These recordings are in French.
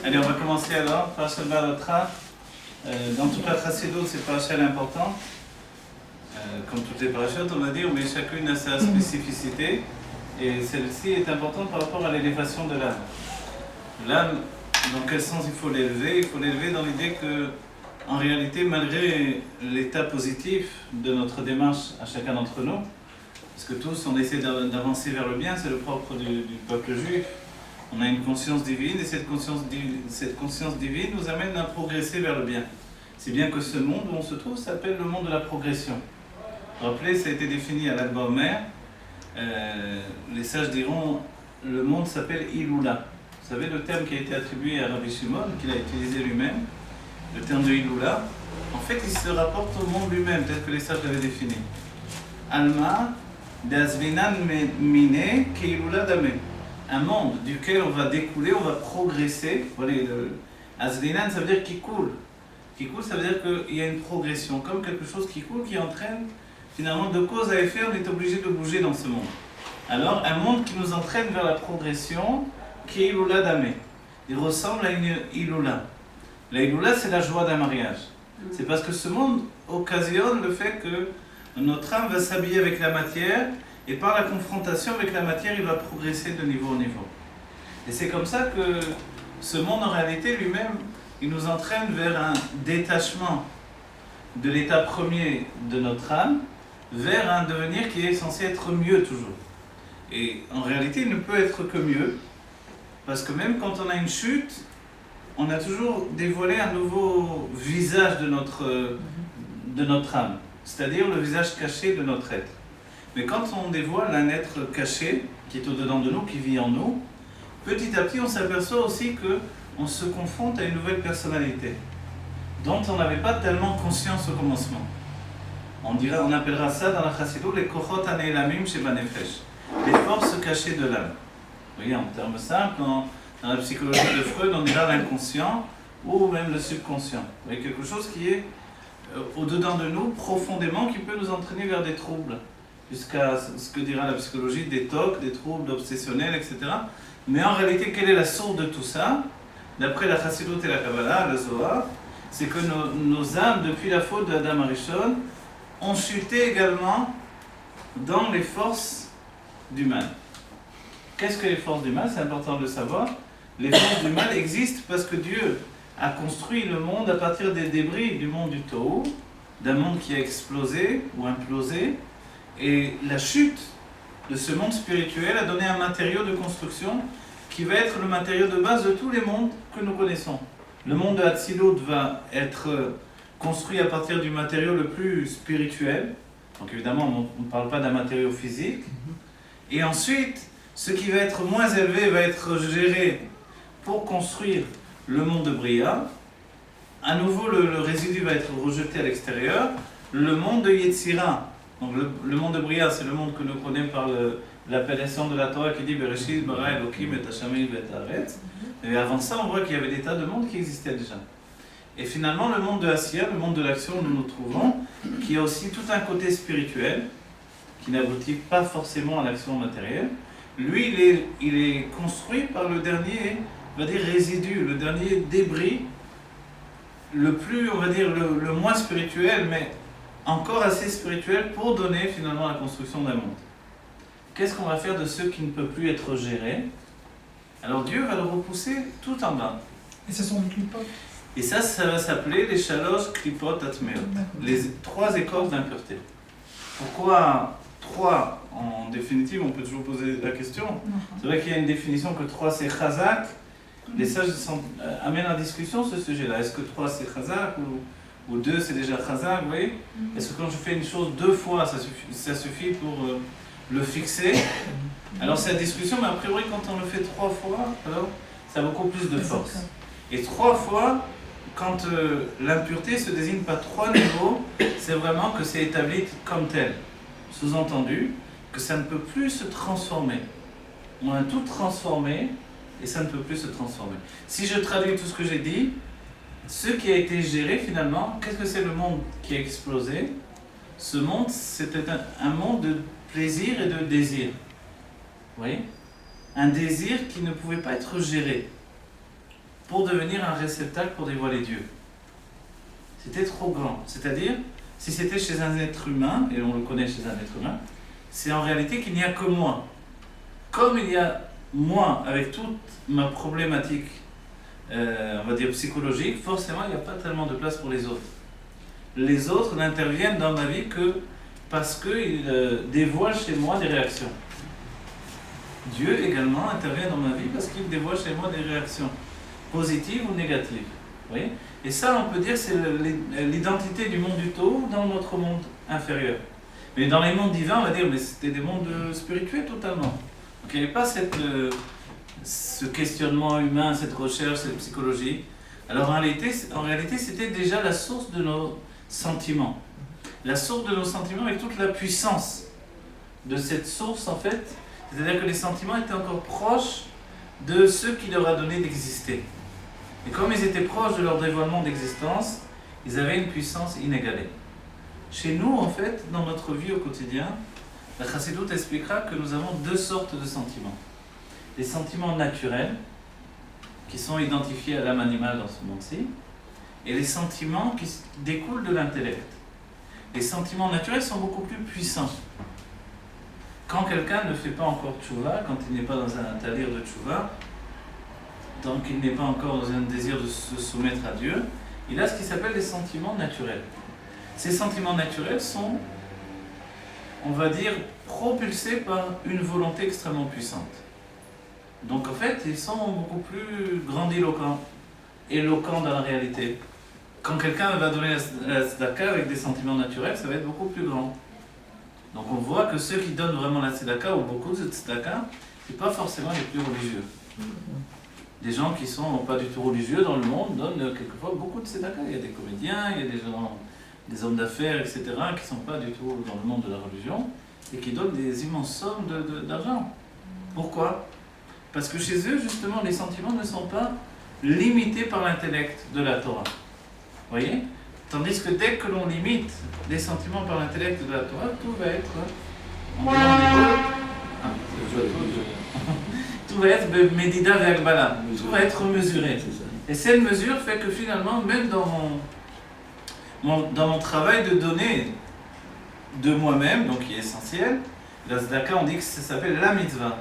Allez, on va commencer alors. Parashat Balatra. Dans toute la Chassidut, c'est parashat important. Comme toutes les parachutes, on va dire, mais chacune a sa spécificité. Et celle-ci est importante par rapport à l'élévation de l'âme. L'âme, dans quel sens il faut l'élever? Il faut l'élever dans l'idée que, en réalité, malgré l'état positif de notre démarche à chacun d'entre nous, parce que tous, on essaie d'avancer vers le bien, c'est le propre du peuple juif. On a une conscience divine, et cette conscience divine nous amène à progresser vers le bien. C'est bien que ce monde où on se trouve s'appelle le monde de la progression. Vous vous rappelez, ça a été défini à l'Alba Omer. Les sages diront, le monde s'appelle Iloula. Vous savez le terme qui a été attribué à Rabbi Shimon, qu'il a utilisé lui-même, le terme de Iloula, en fait il se rapporte au monde lui-même, tel que les sages l'avaient défini. Alma d'Azvinan Mine Keiloula Dame. Un monde duquel on va découler, on va progresser. Voilà, Azvinan, ça veut dire qui coule. Qui coule, ça veut dire qu'il y a une progression, comme quelque chose qui coule, qui entraîne finalement de cause à effet, on est obligé de bouger dans ce monde. Alors, un monde qui nous entraîne vers la progression, qui est Iloula Dame. Il ressemble à une Iloula. La Iloula, c'est la joie d'un mariage. C'est parce que ce monde occasionne le fait que notre âme va s'habiller avec la matière, et par la confrontation avec la matière, il va progresser de niveau en niveau. Et c'est comme ça que ce monde, en réalité, lui-même, il nous entraîne vers un détachement de l'état premier de notre âme, vers un devenir qui est censé être mieux toujours. Et en réalité, il ne peut être que mieux, parce que même quand on a une chute, on a toujours dévoilé un nouveau visage de notre âme, c'est-à-dire le visage caché de notre être. Mais quand on dévoile un être caché, qui est au-dedans de nous, qui vit en nous, petit à petit, on s'aperçoit aussi qu'on se confronte à une nouvelle personnalité, dont on n'avait pas tellement conscience au commencement. On appellera ça dans la Chassidut les kochot hane'elamim shebanefesh, les forces cachées de l'âme. Vous voyez, en termes simples, dans la psychologie de Freud, on dira l'inconscient ou même le subconscient. Vous voyez, quelque chose qui est au-dedans de nous, profondément, qui peut nous entraîner vers des troubles, jusqu'à ce que dira la psychologie, des TOC, des troubles obsessionnels, etc. Mais en réalité, quelle est la source de tout ça? D'après la Chassidut et la Kabbalah, le Zohar, c'est que nos âmes, depuis la faute de Adam Arishon, ont chuté également dans les forces du mal. Qu'est-ce que les forces du mal? C'est important de le savoir. Les forces du mal existent parce que Dieu a construit le monde à partir des débris du monde du Tohu, d'un monde qui a explosé ou implosé, et la chute de ce monde spirituel a donné un matériau de construction qui va être le matériau de base de tous les mondes que nous connaissons. Le monde de Hatzilut va être construit à partir du matériau le plus spirituel. Donc évidemment, on ne parle pas d'un matériau physique. Et ensuite, ce qui va être moins élevé va être géré pour construire le monde de Bria. À nouveau, le résidu va être rejeté à l'extérieur. Le monde de Yetzira. Donc le monde de Bria, c'est le monde que nous connaissons par l'appellation de la Torah qui dit Bereshit bara Elokim et Hashamayim et Haaretz. Et avant ça, on voit qu'il y avait des tas de mondes qui existaient déjà. Et finalement, le monde de Asiya, le monde de l'action où nous nous trouvons, qui a aussi tout un côté spirituel, qui n'aboutit pas forcément à l'action matérielle, lui, il est construit par le dernier, on va dire, résidu, le dernier débris, le plus, on va dire, le moins spirituel, mais encore assez spirituel pour donner finalement la construction d'un monde. Qu'est-ce qu'on va faire de ceux qui ne peuvent plus être gérés? Alors Dieu va le repousser tout en bas. Et ce sont des clipotes. Et ça va s'appeler les shalosh klipot atmeot, les 3 écorces d'impureté. Pourquoi 3? En définitive, on peut toujours poser la question. C'est vrai qu'il y a une définition que 3 c'est chazak. Les sages amènent en discussion ce sujet-là. Est-ce que 3 c'est chazak ou 2 c'est déjà chazak, vous voyez? Est-ce que quand je fais une chose 2 fois, ça suffit pour le fixer? Alors c'est la discussion, mais a priori quand on le fait 3 fois, alors ça a beaucoup plus de force. Et 3 fois, quand l'impureté se désigne par 3 niveaux, c'est vraiment que c'est établi comme tel. Sous-entendu que ça ne peut plus se transformer. On a tout transformé et ça ne peut plus se transformer. Si je traduis tout ce que j'ai dit, ce qui a été géré finalement, qu'est-ce que c'est le monde qui a explosé? ce monde, c'était un monde de plaisir et de désir. Vous voyez? Un désir qui ne pouvait pas être géré pour devenir un réceptacle pour dévoiler Dieu. C'était trop grand. C'est-à-dire, si c'était chez un être humain, et on le connaît chez un être humain, c'est en réalité qu'il n'y a que moi. Comme il y a moi, avec toute ma problématique, on va dire psychologique, forcément il n'y a pas tellement de place pour les autres. Les autres n'interviennent dans ma vie que parce qu'ils dévoilent chez moi des réactions. Dieu également intervient dans ma vie parce qu'il dévoile chez moi des réactions, positives ou négatives. Vous voyez? Et ça, on peut dire, c'est l'identité du monde du taureau dans notre monde inférieur. Mais dans les mondes divins, on va dire, mais c'était des mondes spirituels totalement. Donc il n'y avait pas ce questionnement humain, cette recherche, cette psychologie. Alors en réalité, c'était déjà la source de nos sentiments. La source de nos sentiments avec toute la puissance de cette source, en fait. C'est-à-dire que les sentiments étaient encore proches de ce qui leur a donné d'exister. Et comme ils étaient proches de leur dévoilement d'existence, ils avaient une puissance inégalée. Chez nous, en fait, dans notre vie au quotidien, la Chassidoute expliquera que nous avons deux sortes de sentiments. Les sentiments naturels, qui sont identifiés à l'âme animale dans ce monde-ci, et les sentiments qui découlent de l'intellect. Les sentiments naturels sont beaucoup plus puissants. Quand quelqu'un ne fait pas encore tchouva, quand il n'est pas dans un talir de tchouva, tant qu'il n'est pas encore dans un désir de se soumettre à Dieu, il a ce qui s'appelle les sentiments naturels. Ces sentiments naturels sont, on va dire, propulsés par une volonté extrêmement puissante. Donc en fait, ils sont beaucoup plus grandiloquents, éloquents dans la réalité. Quand quelqu'un va donner la tzedaka avec des sentiments naturels, ça va être beaucoup plus grand. Donc on voit que ceux qui donnent vraiment la tzedaka, ou beaucoup de tzedaka, c'est pas forcément les plus religieux. Des gens qui sont pas du tout religieux dans le monde donnent quelquefois beaucoup de tzedaka. Il y a des comédiens, il y a des gens, des hommes d'affaires, etc., qui ne sont pas du tout dans le monde de la religion et qui donnent des immenses sommes d'argent. Pourquoi? Parce que chez eux, justement, les sentiments ne sont pas limités par l'intellect de la Torah. Vous voyez? Tandis que dès que l'on limite les sentiments par l'intellect de la Torah, tout va être, tout va être medida ve'agbala, tout va être mesuré. Et cette mesure fait que finalement, même dans mon travail de donner de moi-même, donc qui est essentiel, la tzedaka, on dit que ça s'appelle la mitzvah.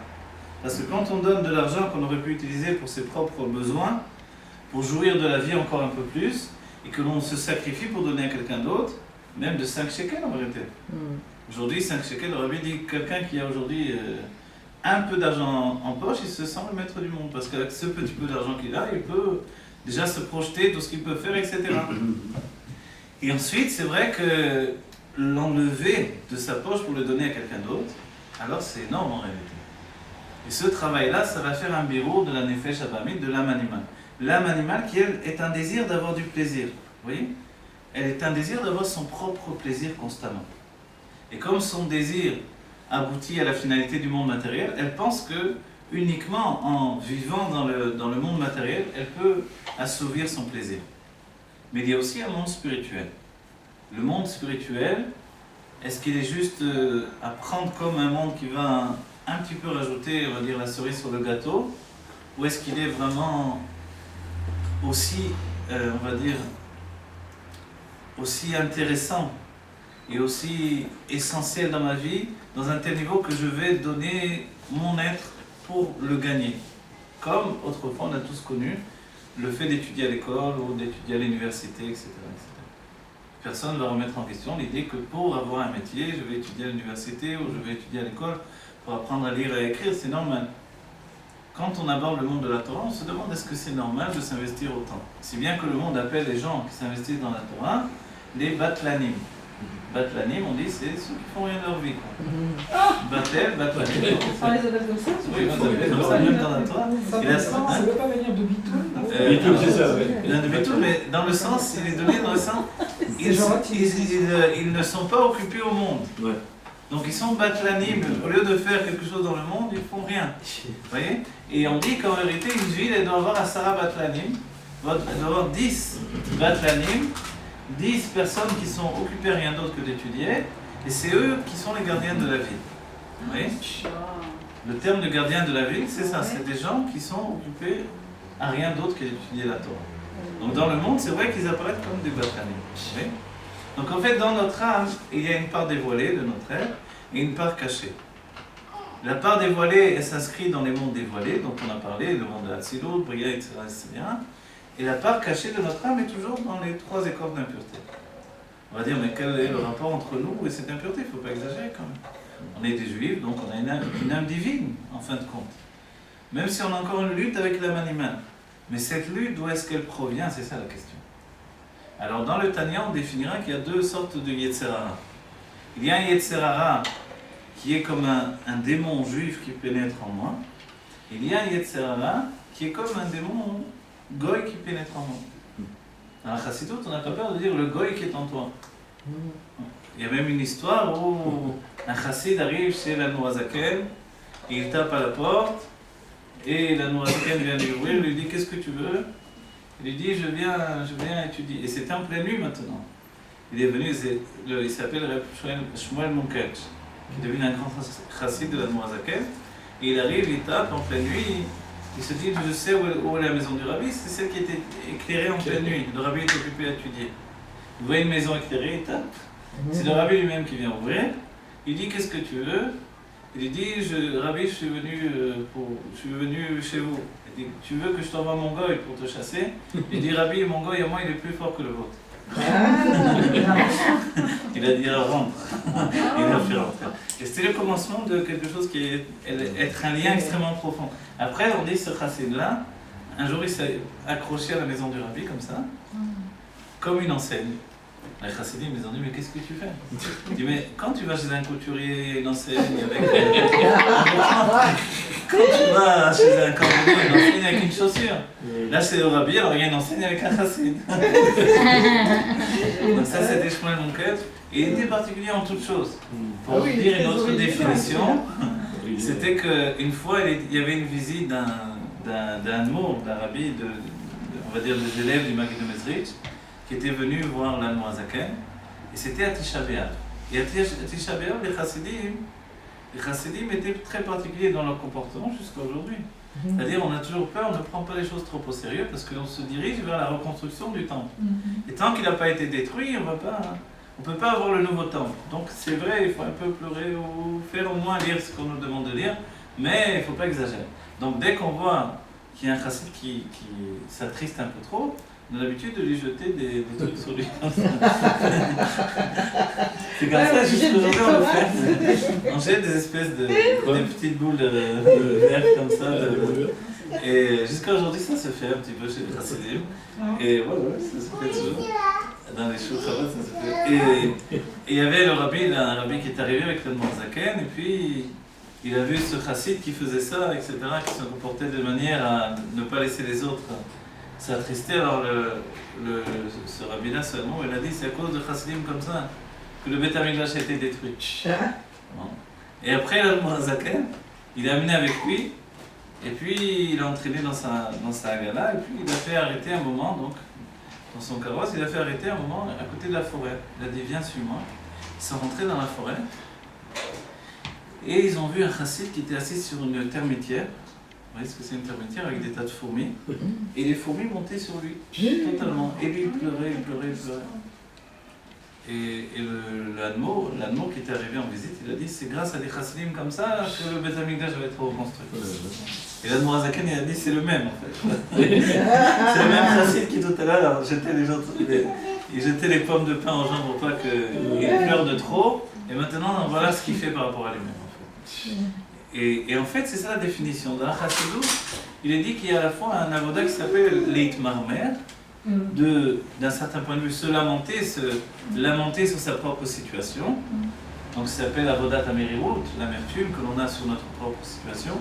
Parce que quand on donne de l'argent qu'on aurait pu utiliser pour ses propres besoins, pour jouir de la vie encore un peu plus, et que l'on se sacrifie pour donner à quelqu'un d'autre, même de 5 shekels en vérité. Aujourd'hui, 5 shekels, aurait bien dit quelqu'un qui a aujourd'hui un peu d'argent en poche, il se sent le maître du monde. Parce qu'avec ce petit peu d'argent qu'il a, il peut déjà se projeter, tout ce qu'il peut faire, etc. Et ensuite, c'est vrai que l'enlever de sa poche pour le donner à quelqu'un d'autre, alors c'est énorme en réalité. Et ce travail-là, ça va faire un bureau de la nefesh abamit, de l'âme animale. L'âme animale qui, elle, est un désir d'avoir du plaisir. Vous voyez? Elle est un désir d'avoir son propre plaisir constamment. Et comme son désir aboutit à la finalité du monde matériel, elle pense que uniquement en vivant dans le monde matériel, elle peut assouvir son plaisir. Mais il y a aussi un monde spirituel. Le monde spirituel, est-ce qu'il est juste à prendre comme un monde qui va un petit peu rajouter, on va dire, la cerise sur le gâteau, ou est-ce qu'il est vraiment aussi, on va dire, aussi intéressant et aussi essentiel dans ma vie, dans un tel niveau que je vais donner mon être pour le gagner. Comme autrefois on a tous connu le fait d'étudier à l'école ou d'étudier à l'université, etc., etc. Personne ne va remettre en question l'idée que pour avoir un métier, je vais étudier à l'université ou je vais étudier à l'école pour apprendre à lire et à écrire, c'est normal. Quand on aborde le monde de la Torah, on se demande est-ce que c'est normal de s'investir autant. Si bien que le monde appelle les gens qui s'investissent dans la Torah les batlanim. Batlanim, on dit, c'est ceux qui font rien de leur vie. Batel, batlanim. On les appelle comme ça? Oui, on les appelle comme ça, même dans la Torah. Ça ne veut pas venir de bitoul? Bitoul, c'est ça, oui. Il vient de bitoul, mais dans le sens, il est donné dans le sens, ils ne sont pas occupés au monde. Ouais. Donc ils sont batlanim, au lieu de faire quelque chose dans le monde, ils font rien. Vous voyez? Et on dit qu'en vérité, une ville, elle doit avoir un Sarah batlanim, elle doit avoir 10 batlanim, 10 personnes qui sont occupées à rien d'autre que d'étudier, et c'est eux qui sont les gardiens de la ville. Vous voyez ? Le terme de gardien de la ville, c'est ça, c'est des gens qui sont occupés à rien d'autre que d'étudier la Torah. Donc dans le monde, c'est vrai qu'ils apparaissent comme des bataillons. Donc en fait, dans notre âme, il y a une part dévoilée de notre être et une part cachée. La part dévoilée, elle s'inscrit dans les mondes dévoilés, dont on a parlé, le monde de Hatzilut, Bria, etc., etc. Et la part cachée de notre âme est toujours dans les 3 écorces d'impureté. On va dire, mais quel est le rapport entre nous et cette impureté? Il ne faut pas exagérer quand même. On est des juifs, donc on a une âme divine, en fin de compte. Même si on a encore une lutte avec l'âme animale. Mais cette lutte, d'où est-ce qu'elle provient? C'est ça la question. Alors dans le Tanya, on définira qu'il y a 2 sortes de Yetzerara. Il y a un Yetzerara qui est comme un démon juif qui pénètre en moi. Il y a un Yetzerara qui est comme un démon goy qui pénètre en moi. Dans la Chassidut, on n'a pas peur de dire le goy qui est en toi. Il y a même une histoire où un chassid arrive chez l'Admorazaken, il tape à la porte, et l'Admorazaken vient lui ouvrir, lui dit qu'est-ce que tu veux? Il lui dit je viens étudier. Et c'était en pleine nuit maintenant. Il est venu, il s'appelle Shmuel Munkach, qui est devenu un grand chassid de l'Admorazaken. Et il arrive, il tape en pleine nuit, il se dit je sais où est la maison du rabbi, c'est celle qui était éclairée en pleine nuit. Le rabbi est occupé à étudier. Vous voyez une maison éclairée, il tape. C'est le rabbi lui-même qui vient ouvrir. Il dit qu'est-ce que tu veux? Il dit rabbi, je suis venu chez vous. Il dit tu veux que je t'envoie mon goy pour te chasser? Il dit rabbi, mon goy à moi il est plus fort que le vôtre. Il a dit rentre. Il a fait rentrer. Et c'était le commencement de quelque chose qui est être un lien extrêmement profond. Après on dit ce chassid là, un jour il s'est accroché à la maison du rabbi comme ça, comme une enseigne. Les chassidim, ils ont dit, mais qu'est-ce que tu fais? Il dit, mais quand tu vas chez un couturier, une enseigne avec... Quand tu vas chez un cordonnier, une enseigne avec une chaussure. Là, c'est le rabbi, alors il y a une enseigne avec un chassid. Donc ça, c'était Shmuel Munkach. Et il était particulier en toutes choses. Pour dire une autre définition, c'était qu'une fois, il y avait une visite d'un mot, d'un rabbi, on va dire des élèves du Maggid de Mezrich, qui était venu voir l'Admorazaken, et c'était à Tisha B'Av. Et à Tisha B'Av, les chassidim étaient très particuliers dans leur comportement jusqu'à aujourd'hui. C'est-à-dire, on a toujours peur, on ne prend pas les choses trop au sérieux, parce qu'on se dirige vers la reconstruction du temple. Et tant qu'il n'a pas été détruit, on ne peut pas avoir le nouveau temple. Donc c'est vrai, il faut un peu pleurer, ou faire au moins lire ce qu'on nous demande de lire, mais il ne faut pas exagérer. Donc dès qu'on voit qu'il y a un chassid qui s'attriste un peu trop, on a l'habitude de lui jeter des trucs sur lui. C'est comme ça, jusqu'aujourd'hui on le fait. On jette des espèces des petites boules de verre comme ça. Et jusqu'à aujourd'hui ça se fait un petit peu chez les chassidim. Et voilà, ça se fait toujours. Dans les choux, ça se fait. Et il y avait un rabbi qui est arrivé avec le Morzaken, et puis il a vu ce chassid qui faisait ça, etc., qui se comportait de manière à ne pas laisser les autres s'attrister. Alors ce rabbin-là seulement, il a dit c'est à cause de chassidim comme ça que le Beth Amikdash a été détruit. Bon. Et après le Morzaken, il l'a amené avec lui, et puis il l'a entraîné dans sa agala, et puis il l'a fait arrêter un moment, donc dans son carrosse, il a fait arrêter un moment à côté de la forêt. Il a dit viens suis-moi. Ils sont rentrés dans la forêt et ils ont vu un chassid qui était assis sur une termitière. Vous voyez ce que c'est une termitière avec des tas de fourmis? Et les fourmis montaient sur lui, totalement. Et lui, il pleurait. Et l'Admo qui était arrivé en visite, il a dit c'est grâce à des chassidim comme ça que le Beth Amikdash va être reconstruit. Et l'Admorazaken, il a dit c'est le même en fait. C'est le même chassid qui tout à l'heure il jetait les pommes de pain aux gens pour pas qu'il pleure de trop. Et maintenant, voilà ce qu'il fait par rapport à lui-même en fait. Et en fait, c'est ça la définition. Dans la Chassidut, il est dit qu'il y a à la fois un avoda qui s'appelle Leit Marmer, d'un certain point de vue, se lamenter sur sa propre situation. Donc ça s'appelle Avodat Amerirut, l'amertume que l'on a sur notre propre situation.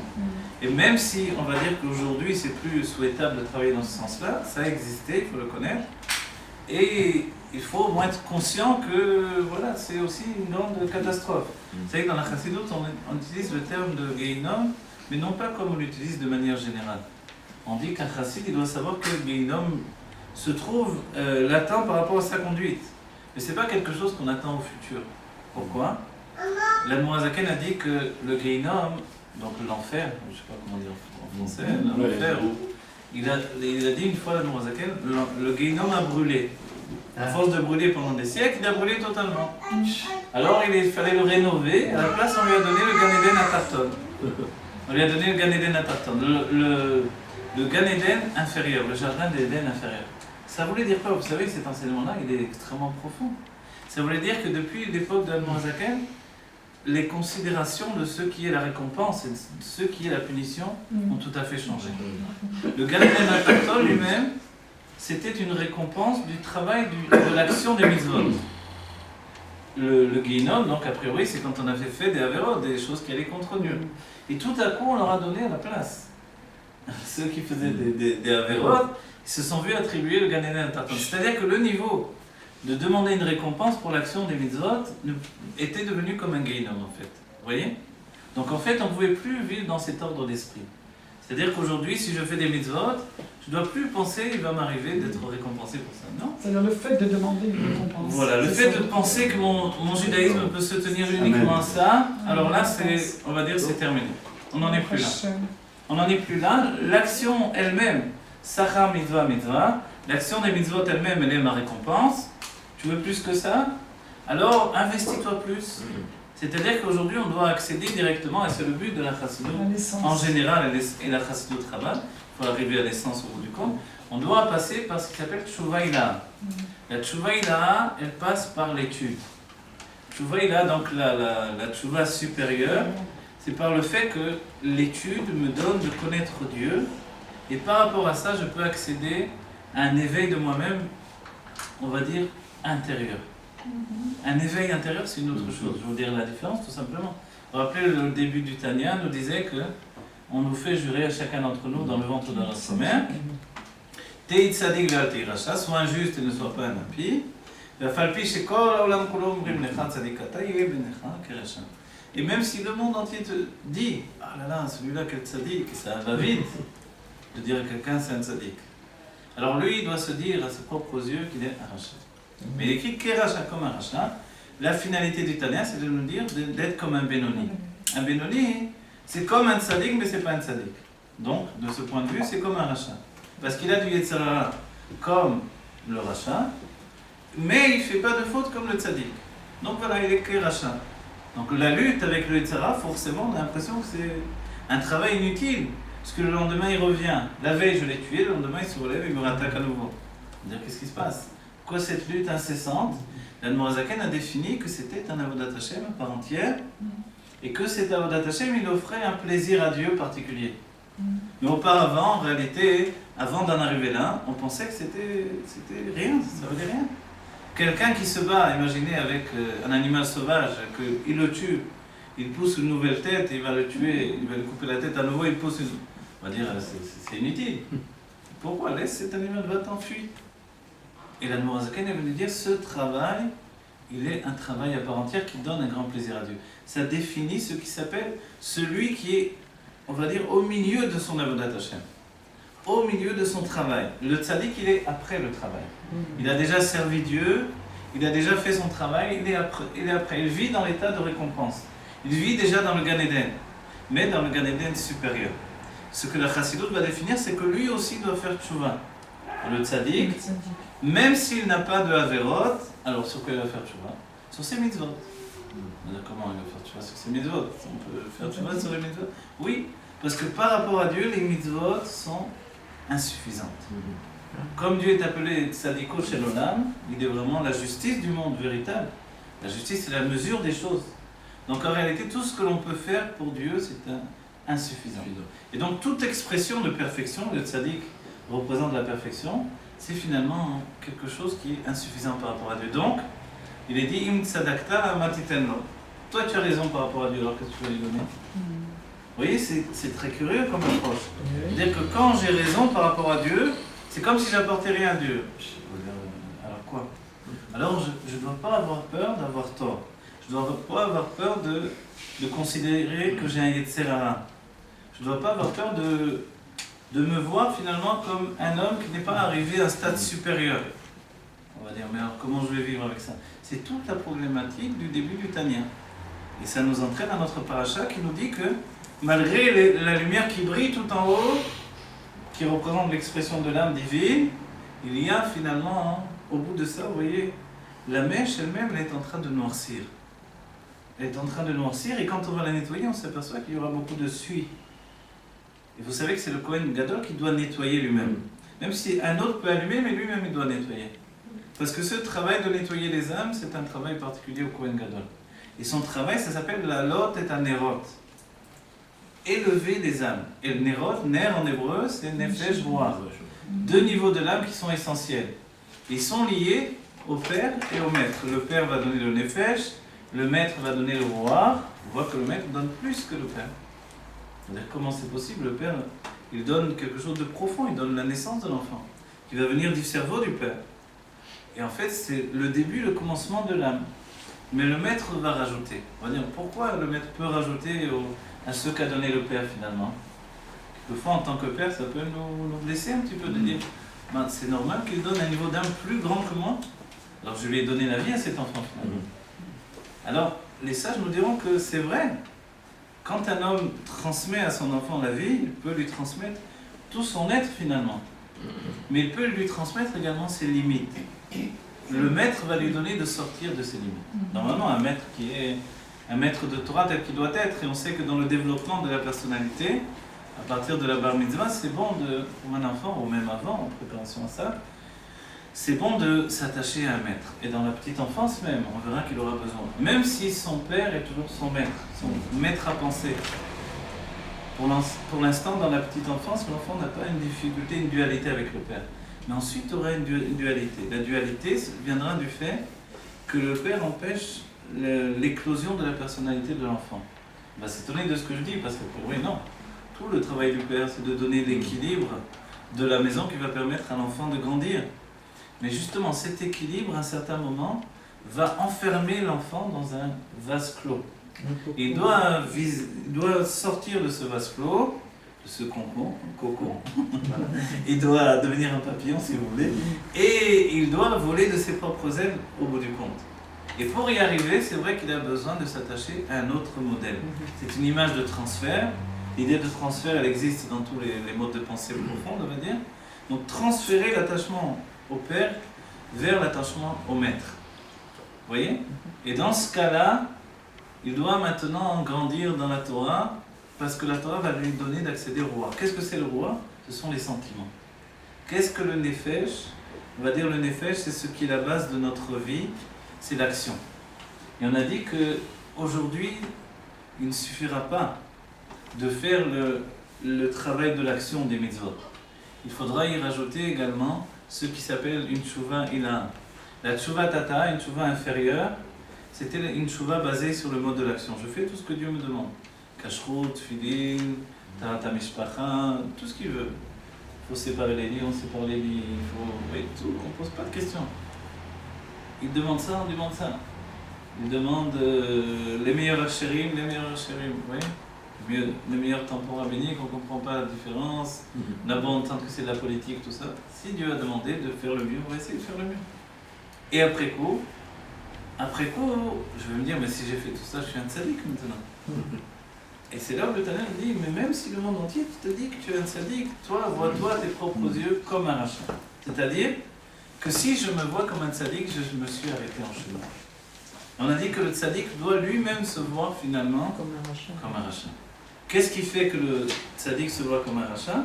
Et même si on va dire qu'aujourd'hui c'est plus souhaitable de travailler dans ce sens-là, ça a existé, il faut le connaître. Et il faut au moins être conscient que voilà, c'est aussi une grande catastrophe. Vous savez que dans la Chassidut, on utilise le terme de Geinom, mais non pas comme on l'utilise de manière générale. On dit qu'un chassid, il doit savoir que le Geinom, se trouve latent par rapport à sa conduite. Mais ce n'est pas quelque chose qu'on attend au futur. Pourquoi? L'Admorazaken a dit que le Gehinnom, donc l'enfer, je ne sais pas comment dire en français, l'enfer, il a dit une fois l'Admorazaken, le Gehinnom a brûlé. À force de brûler pendant des siècles, il a brûlé totalement. Alors il fallait le rénover, à la place on lui a donné le Gan Eden à Tarton. On lui a donné le Gan Eden à Tarton, le Gan Eden inférieur, le jardin d'Éden inférieur. Ça voulait dire quoi? Vous savez que cet enseignement-là, il est extrêmement profond. Ça voulait dire que depuis l'époque de l'Admorazaken, les considérations de ce qui est la récompense et de ce qui est la punition ont tout à fait changé. Le Gan Eden à Tarton lui-même, c'était une récompense du travail de l'action des mitzvot. Le Gehinnom, donc a priori, c'est quand on avait fait des avérotes, des choses qui allaient contre Dieu. Et tout à coup, on leur a donné à la place. Ceux qui faisaient des avérotes, ils se sont vus attribuer le Gan Eden à Tarton. C'est-à-dire que le niveau de demander une récompense pour l'action des mitzvot était devenu comme un Gehinnom, en fait. Vous voyez? Donc en fait, on ne pouvait plus vivre dans cet ordre d'esprit. C'est-à-dire qu'aujourd'hui, si je fais des mitzvot, je ne dois plus penser qu'il va m'arriver d'être récompensé pour ça, non? C'est-à-dire le fait de demander une récompense. Voilà, le fait de penser que mon judaïsme peut se tenir uniquement à ça, alors là, on va dire c'est terminé. On n'en est plus là. On n'en est plus là. L'action elle-même, Sachar mitzvah mitzvah, l'action des mitzvot elle-même, elle est ma récompense. Tu veux plus que ça? Alors, investis-toi plus. C'est-à-dire qu'aujourd'hui, on doit accéder directement, et c'est le but de la chassidut, en général, et la chassidut Rabbah, il faut arriver à l'essence au bout du compte, on doit passer par ce qui s'appelle Tshuva Ilaha. La Tshuva Ilaha, elle passe par l'étude. Tshuva Ilaha, donc la Tshuva supérieure, c'est par le fait que l'étude me donne de connaître Dieu, et par rapport à ça, je peux accéder à un éveil de moi-même, on va dire, intérieur. Un éveil intérieur, c'est une autre chose. Je vais vous dire la différence, tout simplement. Vous vous rappelez, le début du Tanya nous disait que on nous fait jurer à chacun d'entre nous dans le ventre de notre mère. Tei tzadik ve'al tei rasha, sois injuste et ne sois pas un impie. Ve'afalpi shekol ha'olam kulo omrim lecha tzadik ata yeh benecha kerasha. Et même si le monde entier te dit, ah là là, celui-là quel tzadik, ça va vite de dire à quelqu'un c'est un tzadik. Alors lui, il doit se dire à ses propres yeux qu'il est un rachat. Mais il écrit Keracha comme un rachat. La finalité du Tanya, c'est de nous dire d'être comme un Benoni. Un Benoni, c'est comme un tzaddik, mais c'est pas un tzaddik. Donc, de ce point de vue, c'est comme un rachat. Parce qu'il a du Yetzirah comme le rachat, mais il ne fait pas de faute comme le tzaddik. Donc voilà, il est Keracha. Donc la lutte avec le Yetzirah, forcément, on a l'impression que c'est un travail inutile. Parce que le lendemain, il revient. La veille, je l'ai tué, le lendemain, il se relève et il me rattaque à nouveau. Dire qu'est-ce qui se passe? Pourquoi cette lutte incessante? L'Admorazaken a défini que c'était un Avodat Hashem à part entière et que cet Avodat Hashem, il offrait un plaisir à Dieu particulier. Mais auparavant, en réalité, avant d'en arriver là, on pensait que c'était rien, ça valait rien. Quelqu'un qui se bat, imaginez, avec un animal sauvage, qu'il le tue, il pousse une nouvelle tête, il va le tuer, il va lui couper la tête à nouveau, il pousse une... On va dire, c'est inutile. Pourquoi? Laisse cet animal, va t'enfuir. Et l'Admorazaken est venu dire, ce travail, il est un travail à part entière qui donne un grand plaisir à Dieu. Ça définit ce qui s'appelle celui qui est, on va dire, au milieu de son Avodat Hashem. Au milieu de son travail. Le tzaddik, il est après le travail. Il a déjà servi Dieu, il a déjà fait son travail, il est après. Il vit dans l'état de récompense. Il vit déjà dans le Gan Eden, mais dans le Gan Eden supérieur. Ce que la Chassidut va définir, c'est que lui aussi doit faire tchouva. Le tzaddik, même s'il n'a pas de averot, alors sur quoi il va faire tchouva? Sur ses mitzvot. Comment il va faire tchouva sur ses mitzvot? On peut faire tchouva sur les mitzvot? Oui, parce que par rapport à Dieu, les mitzvot sont insuffisantes. Comme Dieu est appelé tzadiko shel olam, il est vraiment la justice du monde véritable. La justice, c'est la mesure des choses. Donc en réalité, tout ce que l'on peut faire pour Dieu, c'est insuffisant. Et donc toute expression de perfection, le tzaddik représente la perfection, c'est finalement quelque chose qui est insuffisant par rapport à Dieu. Donc, il est dit, im tzadakta amatitenlo. Toi, tu as raison par rapport à Dieu, alors qu'est-ce que tu vas lui donner? Vous voyez, c'est très curieux comme approche. C'est-à-dire que quand j'ai raison par rapport à Dieu, c'est comme si j'apportais rien à Dieu. Alors quoi? Alors je ne dois pas avoir peur d'avoir tort. Je ne dois pas avoir peur de considérer que j'ai un Yetzirah. Je ne dois pas avoir peur de me voir finalement comme un homme qui n'est pas arrivé à un stade supérieur. On va dire, mais alors comment je vais vivre avec ça? C'est toute la problématique du début du Tanya. Et ça nous entraîne à notre paracha qui nous dit que malgré la lumière qui brille tout en haut, qui représente l'expression de l'âme divine, il y a finalement, au bout de ça, vous voyez, la mèche elle-même, elle est en train de noircir. Elle est en train de noircir et quand on va la nettoyer, on s'aperçoit qu'il y aura beaucoup de suie. Et vous savez que c'est le Kohen Gadol qui doit nettoyer lui-même. Même si un autre peut allumer, mais lui-même il doit nettoyer. Parce que ce travail de nettoyer les âmes, c'est un travail particulier au Kohen Gadol. Et son travail, ça s'appelle la lot et un nerot. Élever les âmes. Et le nerot, ner en hébreu, c'est nefesh roar. Deux niveaux de l'âme qui sont essentiels. Ils sont liés au père et au maître. Le père va donner le nefesh, le maître va donner le roar. On voit que le maître donne plus que le père. C'est-à-dire, comment c'est possible? Le père, il donne quelque chose de profond, il donne la naissance de l'enfant, qui va venir du cerveau du père. Et en fait, c'est le début, le commencement de l'âme. Mais le maître va rajouter. On va dire, pourquoi le maître peut rajouter à ce qu'a donné le père finalement? Quelquefois, en tant que père, ça peut nous blesser un petit peu de dire, ben, c'est normal qu'il donne un niveau d'âme plus grand que moi. Alors je lui ai donné la vie à cet enfant finalement. Alors, les sages nous diront que c'est vrai. Quand un homme transmet à son enfant la vie, il peut lui transmettre tout son être finalement. Mais il peut lui transmettre également ses limites. Le maître va lui donner de sortir de ses limites. Normalement, un maître qui est un maître de Torah tel qu'il doit être, et on sait que dans le développement de la personnalité, à partir de la bar mitzvah, c'est bon pour un enfant, ou même avant, en préparation à ça, c'est bon de s'attacher à un maître. Et dans la petite enfance même, on verra qu'il aura besoin. Même si son père est toujours son maître à penser. Pour l'instant, dans la petite enfance, l'enfant n'a pas une difficulté, une dualité avec le père. Mais ensuite, il aura une dualité. La dualité viendra du fait que le père empêche l'éclosion de la personnalité de l'enfant. On va s'étonner de ce que je dis, parce que pour lui, non. Tout le travail du père, c'est de donner l'équilibre de la maison qui va permettre à l'enfant de grandir. Mais justement, cet équilibre, à un certain moment, va enfermer l'enfant dans un vase clos. Il doit sortir de ce vase clos, de ce cocon. Il doit devenir un papillon, si vous voulez, et il doit voler de ses propres ailes au bout du compte. Et pour y arriver, c'est vrai qu'il a besoin de s'attacher à un autre modèle. C'est une image de transfert. L'idée de transfert, elle existe dans tous les modes de pensée profonds, on va dire. Donc transférer l'attachement au père vers l'attachement au maître. Vous voyez? Et dans ce cas-là, il doit maintenant grandir dans la Torah, parce que la Torah va lui donner d'accéder au roi. Qu'est-ce que c'est le roi? Ce sont les sentiments. Qu'est-ce que le nefesh? On va dire le nefesh, c'est ce qui est la base de notre vie, c'est l'action. Et on a dit qu'aujourd'hui, il ne suffira pas de faire le travail de l'action des mitzvot. Il faudra y rajouter également ce qui s'appelle une tchouva ila. La tchouva tata, une tchouva inférieure, c'était une tchouva basée sur le mode de l'action. Je fais tout ce que Dieu me demande. Kashrut, filin, tarata mishpacha, tout ce qu'il veut. Il faut séparer les lits, on sépare les lits, il faut... Oui, tout, on ne pose pas de questions. Il demande ça, on demande ça. Il demande les meilleurs hachérim, vous voyez? Le meilleur tampon rabbinique, on ne comprend pas la différence. On a beau entendre que c'est de la politique, tout ça. Si Dieu a demandé de faire le mieux, on va essayer de faire le mieux. Et après coup, je vais me dire, mais si j'ai fait tout ça, je suis un tzaddik maintenant. Et c'est là où le Tanya dit, mais même si le monde entier te dit que tu es un tzaddik, toi, vois-toi tes propres yeux comme un rachat. C'est-à-dire que si je me vois comme un tzaddik, je me suis arrêté en chemin. On a dit que le tzaddik doit lui-même se voir finalement comme un rachat. Qu'est-ce qui fait que le tzaddik se voit comme un rachat?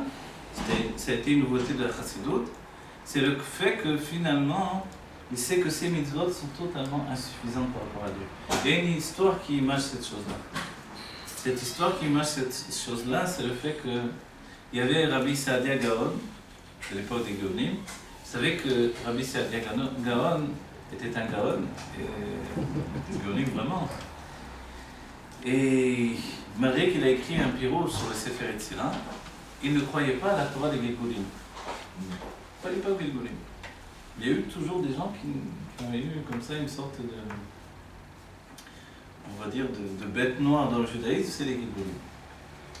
Ça a été une nouveauté de la Chassidut. C'est le fait que finalement, il sait que ses mitzvot sont totalement insuffisantes par rapport à Dieu. Il y a une histoire qui image cette chose-là. Cette histoire qui image cette chose-là, c'est le fait qu'il y avait Rabbi Saadia Gaon, à l'époque des Gaonim. Vous savez que Rabbi Saadia Gaon était un Gaon, et Gaonim vraiment. Et malgré qu'il a écrit un pirouge sur le Sefer Yetzirah, il ne croyait pas à la Torah des Gilgulim. Il ne croyait pas aux Gilgulim. Il y a eu toujours des gens qui ont eu comme ça une sorte de, on va dire, de bête noire dans le judaïsme, c'est les Gilgulim.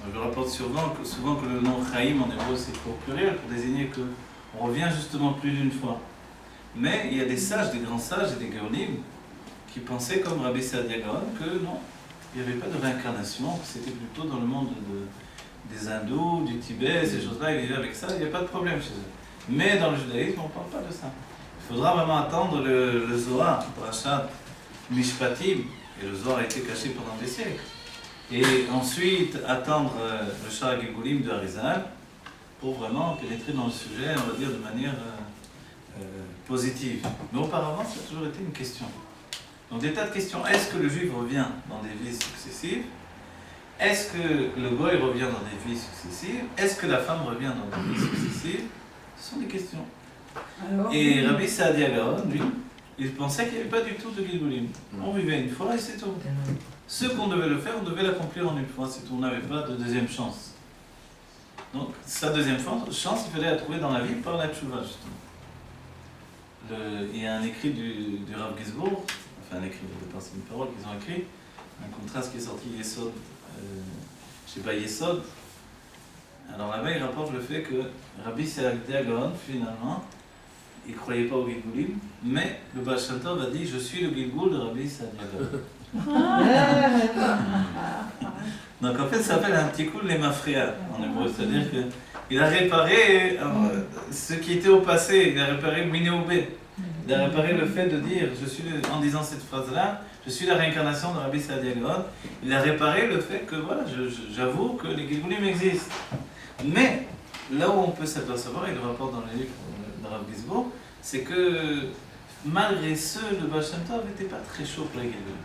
Je rapporte souvent que le nom Chaim en hébreu c'est au pluriel pour désigner qu'on revient justement plus d'une fois. Mais il y a des sages, des grands sages et des Gaonim qui pensaient comme Rabbi Saadia Gaon que non, il n'y avait pas de réincarnation, que c'était plutôt dans le monde des hindous, du Tibet, ces choses-là, ils vivaient avec ça, il n'y a pas de problème chez eux. Mais dans le judaïsme, on ne parle pas de ça. Il faudra vraiment attendre le Zohar, Parashat Mishpatim, et le Zohar a été caché pendant des siècles. Et ensuite, attendre le Shara Gilgulim de Harizal pour vraiment pénétrer dans le sujet, on va dire, de manière positive. Mais auparavant, ça a toujours été une question. Donc des tas de questions. Est-ce que le juif revient dans des vies successives? Est-ce que le goy revient dans des vies successives? Est-ce que la femme revient dans des vies successives? Ce sont des questions. Alors, Et Rabbi Saadia Gaon, lui, il pensait qu'il n'y avait pas du tout de Gilgulim. On vivait une fois et c'est tout. Ce qu'on devait le faire, on devait l'accomplir en une fois, c'est tout. On n'avait pas de deuxième chance. Donc sa deuxième chance, il fallait la trouver dans la vie par la tchouva, justement. Il y a un écrit du Rav Gisbourg, enfin un écrit, c'est une parole qu'ils ont écrit, un contraste qui est sorti Yesod, je sais pas, Yesod. Alors là-bas, il rapporte le fait que Rabbi Saadia Gaon, finalement, il ne croyait pas au Gilgulim, mais le Baal Shem Tov a dit « Je suis le Gilgul de Rabbi Saadia Gaon ». Donc en fait, ça s'appelle un petit coup les mafria en hébreu, c'est-à-dire qu'il a réparé ce qui était au passé, il a réparé le minéobé. Il a réparé le fait de dire, en disant cette phrase-là, je suis la réincarnation de Rabbi Saadia Gaon. Il a réparé le fait que voilà, j'avoue que les Gilgulim existent. Mais là où on peut s'apercevoir, et le rapport dans le livre de Rav Gisbourg, c'est que malgré ce, le Baal Shem Tov n'était pas très chaud pour les Gilgulim.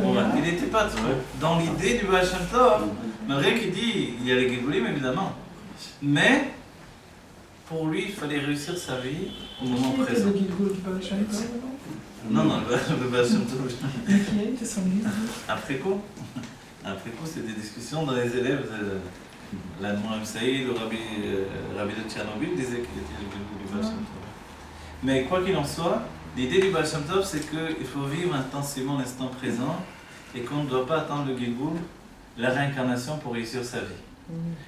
Voilà. Il n'était pas trop dans l'idée du Baal Shem Tov, malgré qu'il dit il y a les Gilgulim évidemment. Mais pour lui, il fallait réussir sa vie au moment présent. Le Gilgul du Baal Shem Tov? Non, le Baal Shem Tov. Qui était son livre? Après coup, c'est des discussions dans les élèves. L'Admoram Saïd, le rabbi de Tchernobyl disait qu'il était le Gilgul du Baal Shem Tov. Mais quoi qu'il en soit, l'idée du Baal Shem Tov, c'est qu'il faut vivre intensément l'instant présent et qu'on ne doit pas attendre le Gilgul, la réincarnation pour réussir sa vie.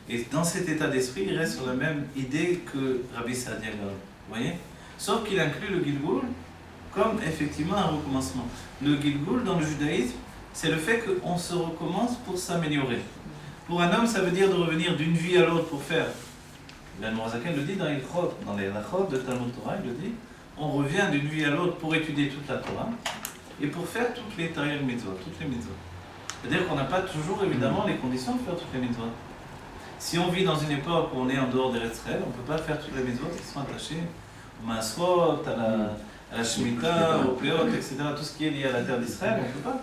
Et dans cet état d'esprit, il reste sur la même idée que Rabbi Saadia Gaon. Vous voyez? Sauf qu'il inclut le Gilgul comme effectivement un recommencement. Le Gilgul dans le judaïsme, c'est le fait qu'on se recommence pour s'améliorer. Pour un homme, ça veut dire de revenir d'une vie à l'autre pour faire. L'Admorazaken le dit dans les Lachot de Talmud Torah, il le dit. On revient d'une vie à l'autre pour étudier toute la Torah et pour faire toutes les taïr mitzvot, toutes les mitzvot. C'est-à-dire qu'on n'a pas toujours évidemment les conditions de faire toutes les mitzvot. Si on vit dans une époque où on est en dehors des Israël, on ne peut pas faire toutes les mitzvot qui sont attachées au Masrot, à la Shemitah, au Péot, etc. Tout ce qui est lié à la terre d'Israël, on ne peut pas.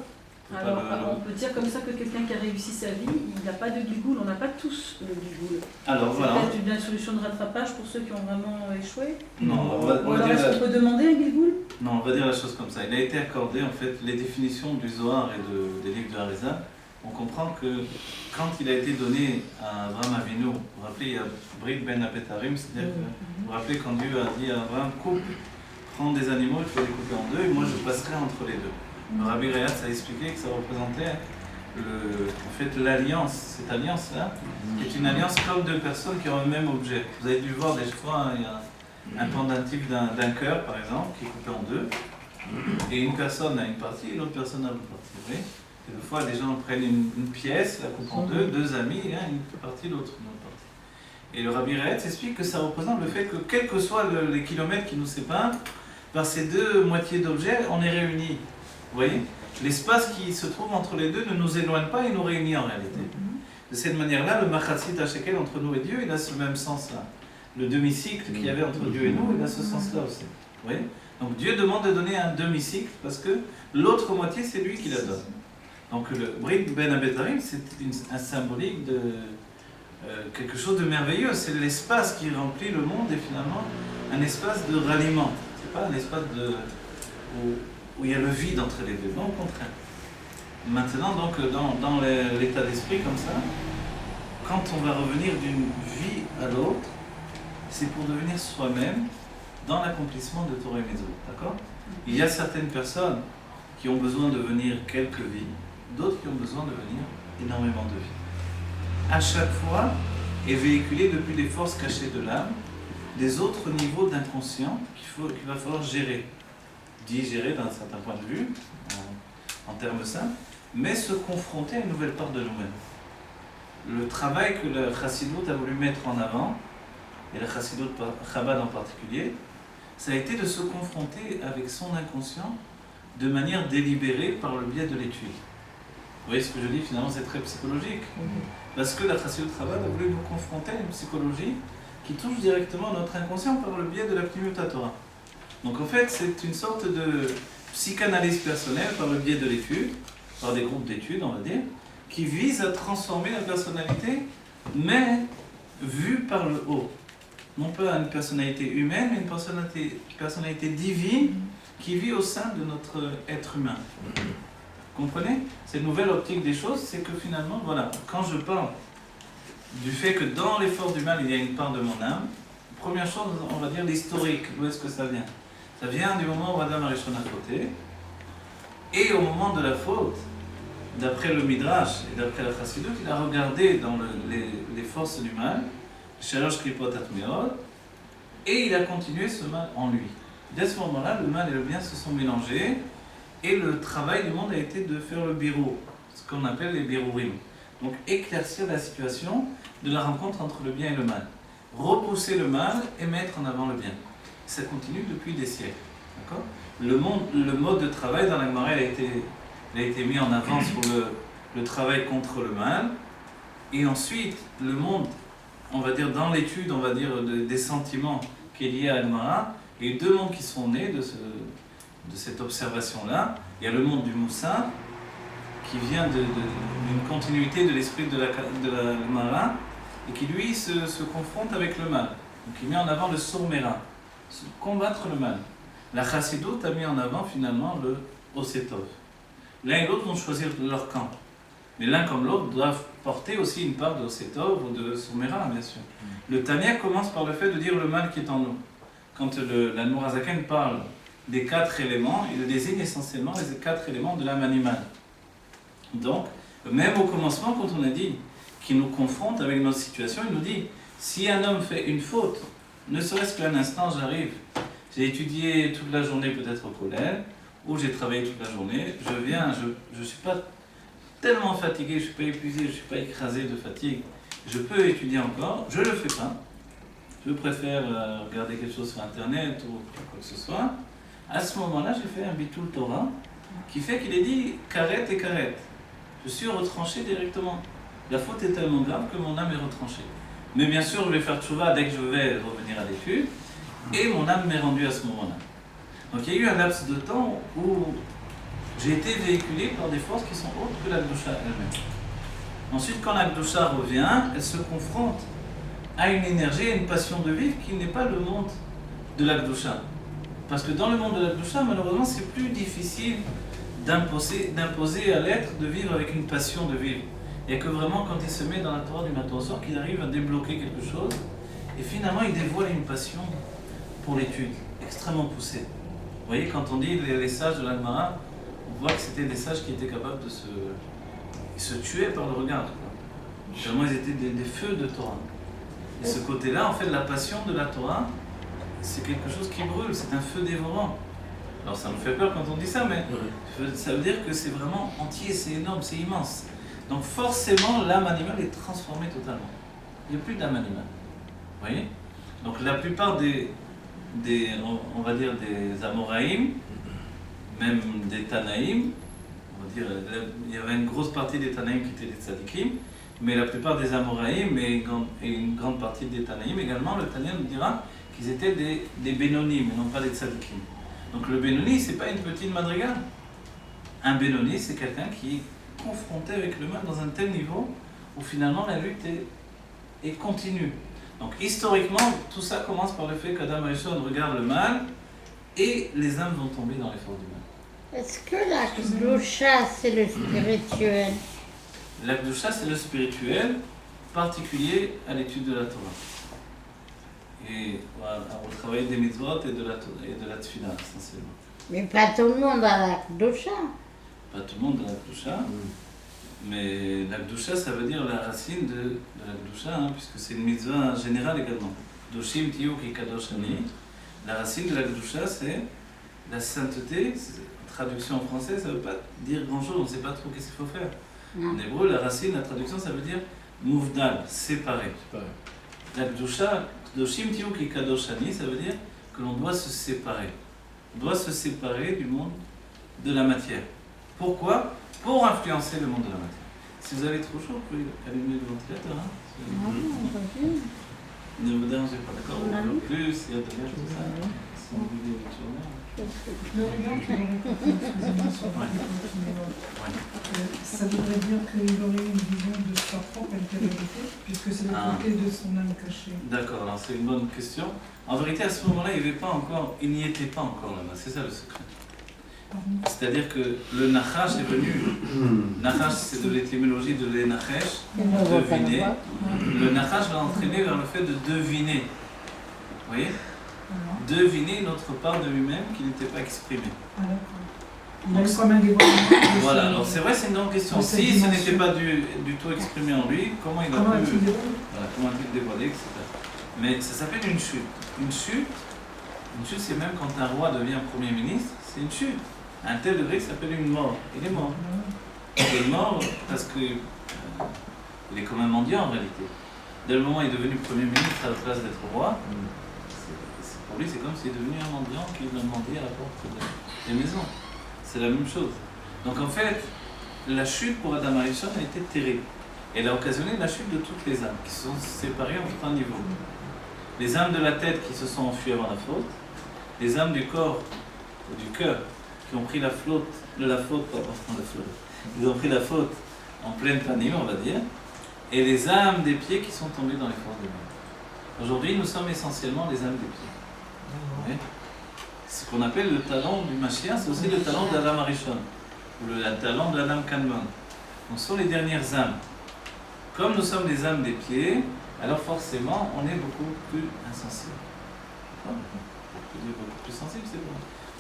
Alors, on peut dire comme ça que quelqu'un qui a réussi sa vie, il n'a pas de Gilgul, on n'a pas tous le Gilgul. Alors voilà. C'est peut-être une solution de rattrapage pour ceux qui ont vraiment échoué. Non, Ou alors est-ce qu'on peut demander un Gilgul? Non, on va dire la chose comme ça. Il a été accordé, en fait, les définitions du Zohar et des livres de Harizal. On comprend que quand il a été donné à Abraham Avinu, vous vous rappelez, il y a Brit Ben Apetarim, c'est-à-dire que vous vous rappelez quand Dieu a dit à Abraham, coupe, prends des animaux, il faut les couper en deux, et moi je passerai entre les deux. Le Rabbi Rayatz a expliqué que ça représentait en fait l'alliance, cette alliance-là, est une alliance comme deux personnes qui ont le même objet. Vous avez dû voir des fois, il y a un pendentif d'un cœur, par exemple, qui est coupé en deux, et une personne a une partie et l'autre personne a l'autre partie. Vous voyez? Et des fois, les gens prennent une pièce, la coupent en deux amis, et une partie, l'autre une autre partie. Et le Rabbi Rayatz explique que ça représente le fait que, quels que soient les kilomètres qui nous séparent, par ces deux moitiés d'objets, on est réunis. Vous voyez? L'espace qui se trouve entre les deux ne nous éloigne pas et nous réunit en réalité. De cette manière-là, le Machatsit HaShekel entre nous et Dieu, il a ce même sens-là. Le demi-cycle qu'il y avait entre Dieu et nous, il a ce sens-là aussi. Vous voyez? Donc Dieu demande de donner un demi-cycle parce que l'autre moitié, c'est lui qui la donne. Donc le Brit Ben Abetarim, c'est un symbolique de quelque chose de merveilleux. C'est l'espace qui remplit le monde et finalement un espace de ralliement. C'est pas un espace où il y a le vide entre les deux, non, au contraire. Maintenant, donc, dans l'état d'esprit comme ça, quand on va revenir d'une vie à l'autre, c'est pour devenir soi-même dans l'accomplissement de Torah et Mitzvot, d'accord? Il y a certaines personnes qui ont besoin de venir quelques vies, d'autres qui ont besoin de venir énormément de vie. À chaque fois est véhiculé depuis les forces cachées de l'âme des autres niveaux d'inconscient qu'il va falloir gérer. Digérer d'un certain point de vue, en termes simples, mais se confronter à une nouvelle part de nous-mêmes. Le travail que le Chassidoute a voulu mettre en avant, et le Chassidoute Chabad en particulier, ça a été de se confronter avec son inconscient de manière délibérée par le biais de l'étude. Vous voyez ce que je dis, finalement c'est très psychologique. Parce que la Chassidoute Chabad a voulu nous confronter à une psychologie qui touche directement notre inconscient par le biais de la Pnimiut Torah. Donc en fait, c'est une sorte de psychanalyse personnelle par le biais de l'étude, par des groupes d'études, on va dire, qui vise à transformer la personnalité, mais vue par le haut. Non pas une personnalité humaine, mais une personnalité divine qui vit au sein de notre être humain. Vous comprenez? Cette nouvelle optique des choses, c'est que finalement, voilà, quand je parle du fait que dans les forces du mal, il y a une part de mon âme, première chose, on va dire l'historique, d'où est-ce que ça vient? Ça vient du moment où Adam Arishon a fauté, et au moment de la faute, d'après le Midrash et d'après la Chassidut, il a regardé dans les forces du mal, Shalosh Klipot Atmeot, et il a continué ce mal en lui. Dès ce moment-là, le mal et le bien se sont mélangés, et le travail du monde a été de faire le birou, ce qu'on appelle les birourim. Donc éclaircir la situation de la rencontre entre le bien et le mal. Repousser le mal et mettre en avant le bien. Ça continue depuis des siècles. D'accord ? Le mode de travail dans la Gemara a été mis en avant sur le travail contre le mal. Et ensuite, le monde, on va dire, dans l'étude, on va dire, des sentiments qui est lié à la Gemara, il y a deux mondes qui sont nés de cette observation-là. Il y a le monde du Moussa, qui vient d'une continuité de l'esprit de la Gemara, et qui lui se confronte avec le mal. Donc il met en avant le Sourmera, combattre le mal. La Chassidoute a mis en avant finalement le Osetov. L'un et l'autre vont choisir leur camp. Mais l'un comme l'autre doivent porter aussi une part de Osetov ou de Sourmera, bien sûr. Le Tanya commence par le fait de dire le mal qui est en nous. Quand l'Admour HaZaken parle des 4 éléments, il désigne essentiellement les 4 éléments de l'âme animale. Donc, même au commencement, quand on a dit qu'il nous confronte avec notre situation, il nous dit, si un homme fait une faute, ne serait-ce qu'un instant, j'arrive, j'ai étudié toute la journée peut-être au collège, ou j'ai travaillé toute la journée, je viens, je ne suis pas tellement fatigué, je ne suis pas épuisé, je ne suis pas écrasé de fatigue, je peux étudier encore, je ne le fais pas, je préfère regarder quelque chose sur Internet ou quoi que ce soit. À ce moment-là, j'ai fait un bitul Torah qui fait qu'il est dit karet et karet. Je suis retranché directement. La faute est tellement grave que mon âme est retranchée. Mais bien sûr, je vais faire tchouva dès que je vais revenir à l'étude, et mon âme m'est rendue à ce moment-là. Donc il y a eu un laps de temps où j'ai été véhiculé par des forces qui sont autres que la Gdusha elle-même. Ensuite, quand la Gdusha revient, elle se confronte à une énergie, à une passion de vivre qui n'est pas le monde de la Gdusha. Parce que dans le monde de la Gdusha, malheureusement, c'est plus difficile d'imposer à l'être de vivre avec une passion de vivre. Il n'y a que vraiment quand il se met dans la Torah du matin au soir qu'il arrive à débloquer quelque chose et finalement il dévoile une passion pour l'étude extrêmement poussée. Vous voyez, quand on dit les sages de l'Almara, on voit que c'était des sages qui étaient capables de se tuer par le regard. Tellement ils étaient des feux de Torah. Et ce côté-là, en fait, la passion de la Torah, c'est quelque chose qui brûle, c'est un feu dévorant. Alors ça nous fait peur quand on dit ça, mais ça veut dire que c'est vraiment entier, c'est énorme, c'est immense. Donc forcément, l'âme animale est transformée totalement. Il n'y a plus d'âme animale. Vous voyez? Donc la plupart on va dire des Amoraïm, même des Tanaïm, on va dire, il y avait une grosse partie des Tanaïm qui étaient des Tzadikim, mais la plupart des Amoraïm et une grande partie des Tanaïm également, le Tanya nous dira qu'ils étaient des Bénonim, mais non pas des Tzadikim. Donc le Bénoni, c'est pas une petite madrigale. Un Bénoni, c'est quelqu'un qui est confronté avec le mal dans un tel niveau où finalement la lutte est continue. Donc historiquement, tout ça commence par le fait qu'Adam Arishon regarde le mal et les âmes vont tomber dans l'effort du mal. Est-ce que la Gdusha, c'est le spirituel? La Gdusha, c'est le spirituel, particulier à l'étude de la Torah. Et voilà, au travail des mitzvot et de la tefila, essentiellement. Mais pas tout le monde a la Gdusha. Pas tout le monde a la Gdusha. Mais la Gdusha, ça veut dire la racine de la Gdusha, hein, puisque c'est une mitzvah générale également. Doshim tiyu ki kadosh ani. La racine de la Gdusha, c'est la sainteté. Traduction en français, ça ne veut pas dire grand-chose, on ne sait pas trop qu'est-ce qu'il faut faire. En hébreu, la racine, la traduction, ça veut dire mouvdal, séparé. La Gdusha, doshim tiyu ki kadosh ani, ça veut dire que l'on doit se séparer. On doit se séparer du monde de la matière. Pourquoi? Pour influencer le monde de la matière. Si vous avez trop chaud, vous pouvez allumer le ventilateur. Hein. Ne vous dérangez pas, d'accord? En plus, il y a de l'air, tout ça. Si vous voulez une journée. Ça voudrait dire qu'il aurait une vision de sa propre intériorité, puisque c'est le côté de son âme cachée. D'accord, alors c'est une bonne question. En vérité, à ce moment-là, il n'y était pas encore là-bas. C'est ça le secret. C'est-à-dire que le nachash est venu. Nachash, c'est de l'étymologie de l'énachesh, deviner. Le nachash l'a entraîné vers le fait de deviner. Vous voyez? Deviner notre part de lui-même qui n'était pas exprimée. Il a eu comme un dévoilement. Voilà, alors c'est vrai, c'est une grande question. Si ce n'était pas du tout exprimé en lui, comment il a pu le dévoiler, etc. Mais ça s'appelle une chute. Une chute, c'est même quand un roi devient Premier ministre, c'est une chute. À un tel degré, ça s'appelle une mort. Il est mort. Il est mort parce que il est comme un mendiant en réalité. Dès le moment où il est devenu Premier ministre à la place d'être roi, pour lui, c'est comme s'il est devenu un mendiant qui vient demander à la porte des maisons. C'est la même chose. Donc en fait, la chute pour Adam Arishon a été terrible. Elle a occasionné la chute de toutes les âmes qui se sont séparées en trois niveaux. Les âmes de la tête qui se sont enfuies avant la faute, les âmes du corps ou du cœur qui ont pris ils ont pris la faute en pleine panique, on va dire, et les âmes des pieds qui sont tombées dans les forces de mal. Aujourd'hui, nous sommes essentiellement les âmes des pieds. Oui. Ce qu'on appelle le talent du Mashiach, c'est aussi le talent d'Adam Arishon, ou le talent d'Adam Kanman. Donc, ce sont les dernières âmes. Comme nous sommes les âmes des pieds, alors forcément, on est beaucoup plus insensible. Beaucoup plus sensible, c'est bon.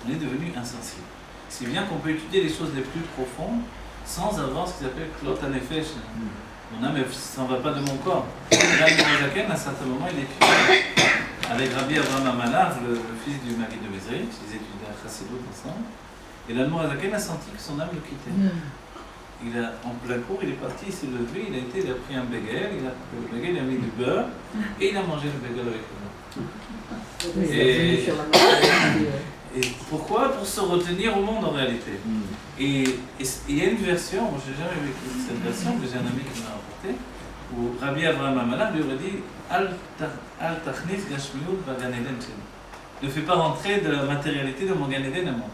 On est devenu insensible. Si bien qu'on peut étudier les choses les plus profondes sans avoir ce qu'ils appellent Klot HaNefesh. Mon âme ne s'en va pas de mon corps. Là, à un certain moment, il étudie avec Rabbi Avraham Amalav, le fils du mari de Mézri, ils étudiaient à Chassidut ensemble. Et l'Admor Azaken a senti que son âme le quittait. En plein cours, il est parti, il s'est levé, il a pris un bagel, il a mis du beurre et il a mangé le bagel avec le beurre. Et pourquoi? Pour se retenir au monde en réalité. Et il y a une version, moi je n'ai jamais vécu cette version, mais j'ai un ami qui m'a rapporté, où Rabbi Avraham Amalav lui aurait dit Al tachnis gashmiut bagan eden sheli. Ne fais pas rentrer de la matérialité de mon Gan Eden à moi.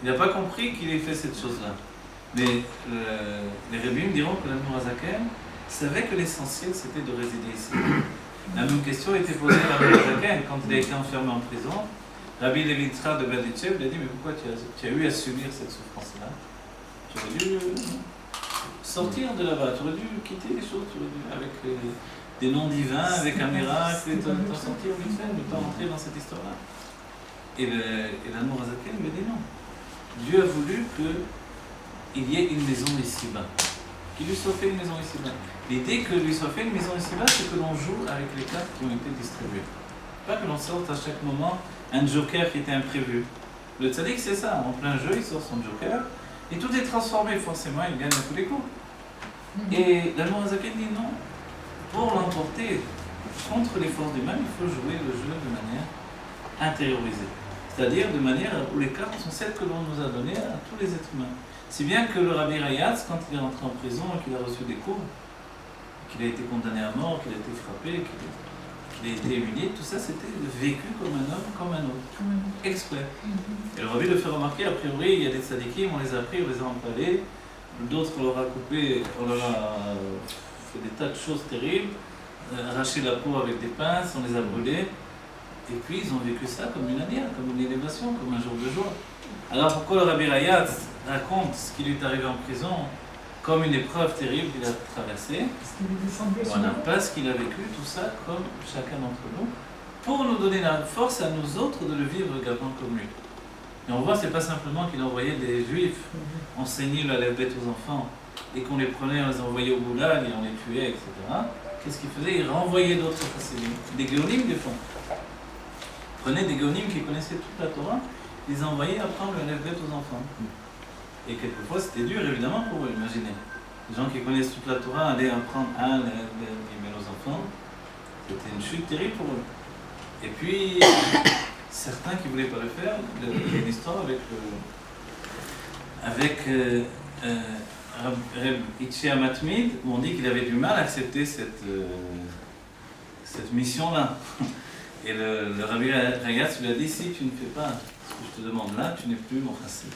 Il n'a pas compris qu'il ait fait cette chose-là. Mais les rabbins diront que l'Admor Azaken savait que l'essentiel c'était de résider ici. La même question a été posée à l'Admor Azaken quand il a été enfermé en prison. Rabbi Levitra de Berditchev lui a dit mais pourquoi tu as eu à subir cette souffrance-là? Tu aurais dû sortir de là-bas, tu aurais dû quitter les choses, tu aurais dû, avec des noms divins, avec un miracle, et t'en sortir vite fait, ne pas rentrer dans cette histoire-là. Et l'Admor Azaken lui a dit non. Dieu a voulu qu'il y ait une maison ici-bas, qu'il lui soit fait une maison ici-bas. L'idée que lui soit fait une maison ici-bas, c'est que l'on joue avec les cartes qui ont été distribuées. Pas que l'on sorte à chaque moment un joker qui était imprévu. Le tzaddik, c'est ça, en plein jeu, il sort son joker, et tout est transformé, forcément, il gagne à tous les coups. Et l'Admor Azaken dit non, pour l'emporter contre les forces du mal, il faut jouer le jeu de manière intériorisée. C'est-à-dire de manière où les cartes sont celles que l'on nous a données à tous les êtres humains. Si bien que le Rabbi Rayatz, quand il est rentré en prison et qu'il a reçu des coups, qu'il a été condamné à mort, qu'il a été frappé, qu'il a été humilié, tout ça c'était vécu comme un homme, comme un autre, exprès. Et le Rabbi le fait remarquer, a priori il y a des tzadikim, on les a pris, on les a empalés, d'autres on leur a coupé, on leur a fait des tas de choses terribles, arraché la peau avec des pinces, on les a brûlés, et puis ils ont vécu ça comme une alia, comme une élévation, comme un jour de joie. Alors pourquoi le Rabbi Rayatz raconte ce qui lui est arrivé en prison comme une épreuve terrible qu'il a traversée? Voilà, parce qu'il a vécu tout ça comme chacun d'entre nous, pour nous donner la force à nous autres de le vivre également comme lui. Et on voit, c'est pas simplement qu'il envoyait des juifs enseigner la bête aux enfants et qu'on les prenait, on les envoyait au goulag et on les tuait, etc., qu'est-ce qu'ils faisaient? Ils renvoyaient d'autres chassidim, des géonim des fois. Ils prenaient des géonim qui connaissaient toute la Torah, ils les envoyaient apprendre le Nefbet aux enfants. Et quelquefois c'était dur évidemment pour eux, imaginez. Les gens qui connaissent toute la Torah allaient apprendre aux enfants, c'était une chute terrible pour eux. Et puis, certains qui ne voulaient pas le faire, il y a une histoire avec Reb Itchia Matmid, où on dit qu'il avait du mal à accepter cette mission-là. Et le Rabbi Rayatz lui a dit, si tu ne fais pas ce que je te demande là, tu n'es plus mon chassid.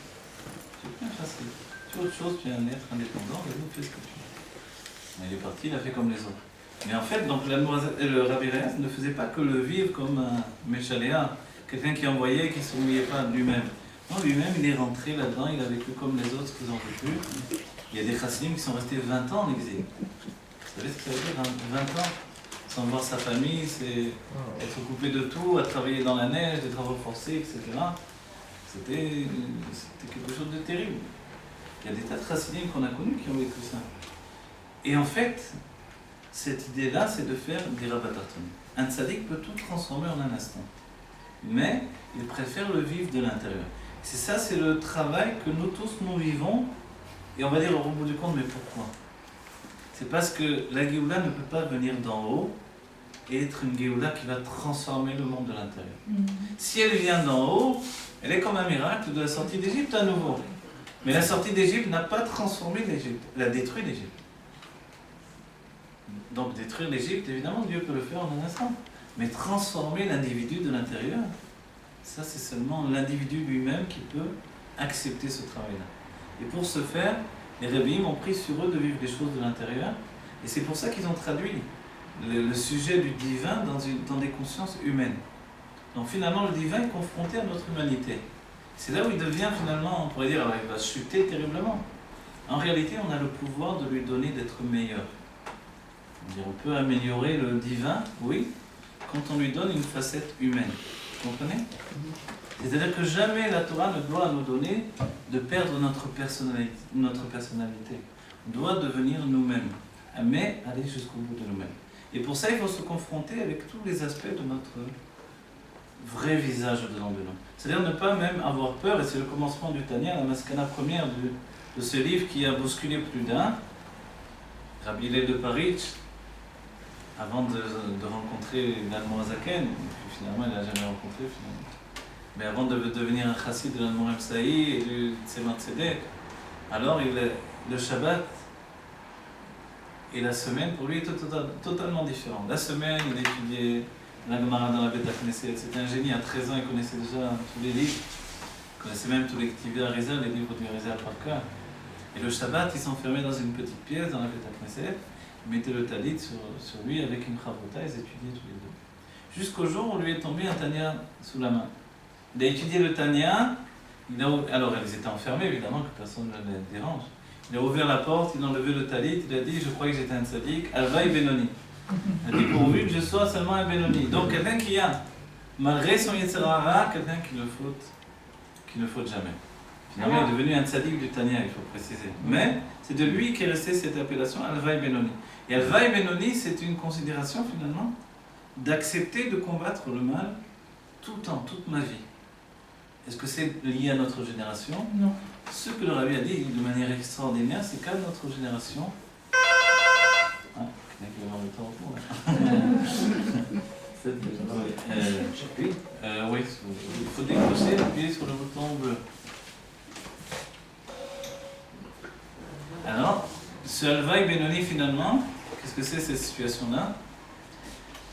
Tu n'es plus un chassid. Tu es autre chose, tu es un être indépendant, et vous fais ce que tu veux. Mais il est parti, il a fait comme les autres. Mais en fait, donc, le Rabbi Rayatz ne faisait pas que le vivre comme un Méchaléa, quelqu'un qui envoyait, qui ne se mouillait pas lui-même. Non, lui-même, il est rentré là-dedans, il a vécu comme les autres qui ont vécu. Il y a des chassidim qui sont restés 20 ans en exil. Vous savez ce que ça veut dire, 20 ans sans voir sa famille, c'est être coupé de tout, à travailler dans la neige, des travaux forcés, etc. C'était quelque chose de terrible. Il y a des tas de chassidim qu'on a connus qui ont vécu ça. Et en fait, cette idée-là, c'est de faire des rabatarton. Un tzaddik peut tout transformer en un instant. Mais il préfère le vivre de l'intérieur. C'est ça, c'est le travail que nous tous, nous vivons. Et on va dire au bout du compte, mais pourquoi? C'est parce que la Géoula ne peut pas venir d'en haut et être une Géoula qui va transformer le monde de l'intérieur. Si elle vient d'en haut, elle est comme un miracle de la sortie d'Égypte à nouveau. Mais la sortie d'Égypte n'a pas transformé l'Égypte, elle a détruit l'Égypte. Donc détruire l'Égypte, évidemment, Dieu peut le faire en un instant. Mais transformer l'individu de l'intérieur, ça c'est seulement l'individu lui-même qui peut accepter ce travail-là. Et pour ce faire, les rabbins ont pris sur eux de vivre les choses de l'intérieur. Et c'est pour ça qu'ils ont traduit le sujet du divin dans des consciences humaines. Donc finalement, le divin est confronté à notre humanité. C'est là où il devient finalement, on pourrait dire, alors il va chuter terriblement. En réalité, on a le pouvoir de lui donner d'être meilleur. On peut améliorer le divin, oui, quand on lui donne une facette humaine. Vous comprenez? C'est-à-dire que jamais la Torah ne doit nous donner de perdre notre personnalité. On doit devenir nous-mêmes, mais aller jusqu'au bout de nous-mêmes. Et pour ça, il faut se confronter avec tous les aspects de notre vrai visage dedans de nous. C'est-à-dire ne pas même avoir peur, et c'est le commencement du Tanya, la maskana première de ce livre qui a bousculé plus d'un, Rabbi Hillel de Paris, avant de rencontrer l'Admorazaken, finalement il ne l'a jamais rencontré, finalement. Mais avant de devenir un chassid de l'Admor Saï et du Tzemar Tzedek, alors le Shabbat et la semaine, pour lui, étaient totalement différents. La semaine, il étudiait la Gemara dans la Beth Knesset. C'était un génie, à 13 ans, il connaissait déjà tous les livres. Il connaissait même tous les Ktivei Arizal, les livres du Arizal par cœur. Et le Shabbat, il s'enfermait dans une petite pièce dans la Beth Knesset. Il mettait le talit sur lui avec une chavruta, ils étudiaient tous les deux. Jusqu'au jour où lui est tombé un Tanya sous la main. Il a étudié le Tanya, alors ils étaient enfermés évidemment, que personne ne les dérange. Il a ouvert la porte, il a enlevé le talit, il a dit, je croyais que j'étais un tzaddik, Alvaï Benoni. Il a dit, pourvu que je sois seulement un Benoni. Donc quelqu'un qui a, malgré son Yetzer Hara, quelqu'un qui ne faute jamais. Finalement, il est devenu un tzaddik du Tanya, il faut préciser. Mais c'est de lui qu'est restée cette appellation Alvaï Benoni. Et Alvaï Benoni, c'est une considération finalement d'accepter de combattre le mal tout le temps, toute ma vie. Est-ce que c'est lié à notre génération? Non. Ce que le Rabbi a dit de manière extraordinaire, c'est qu'à notre génération... Ah, quelqu'un qui va avoir le temps au fond, là. Oui, il faut décrocher et appuyer sur le bouton bleu. Alors, ce Alvaï Benoni finalement, qu'est-ce que c'est cette situation-là?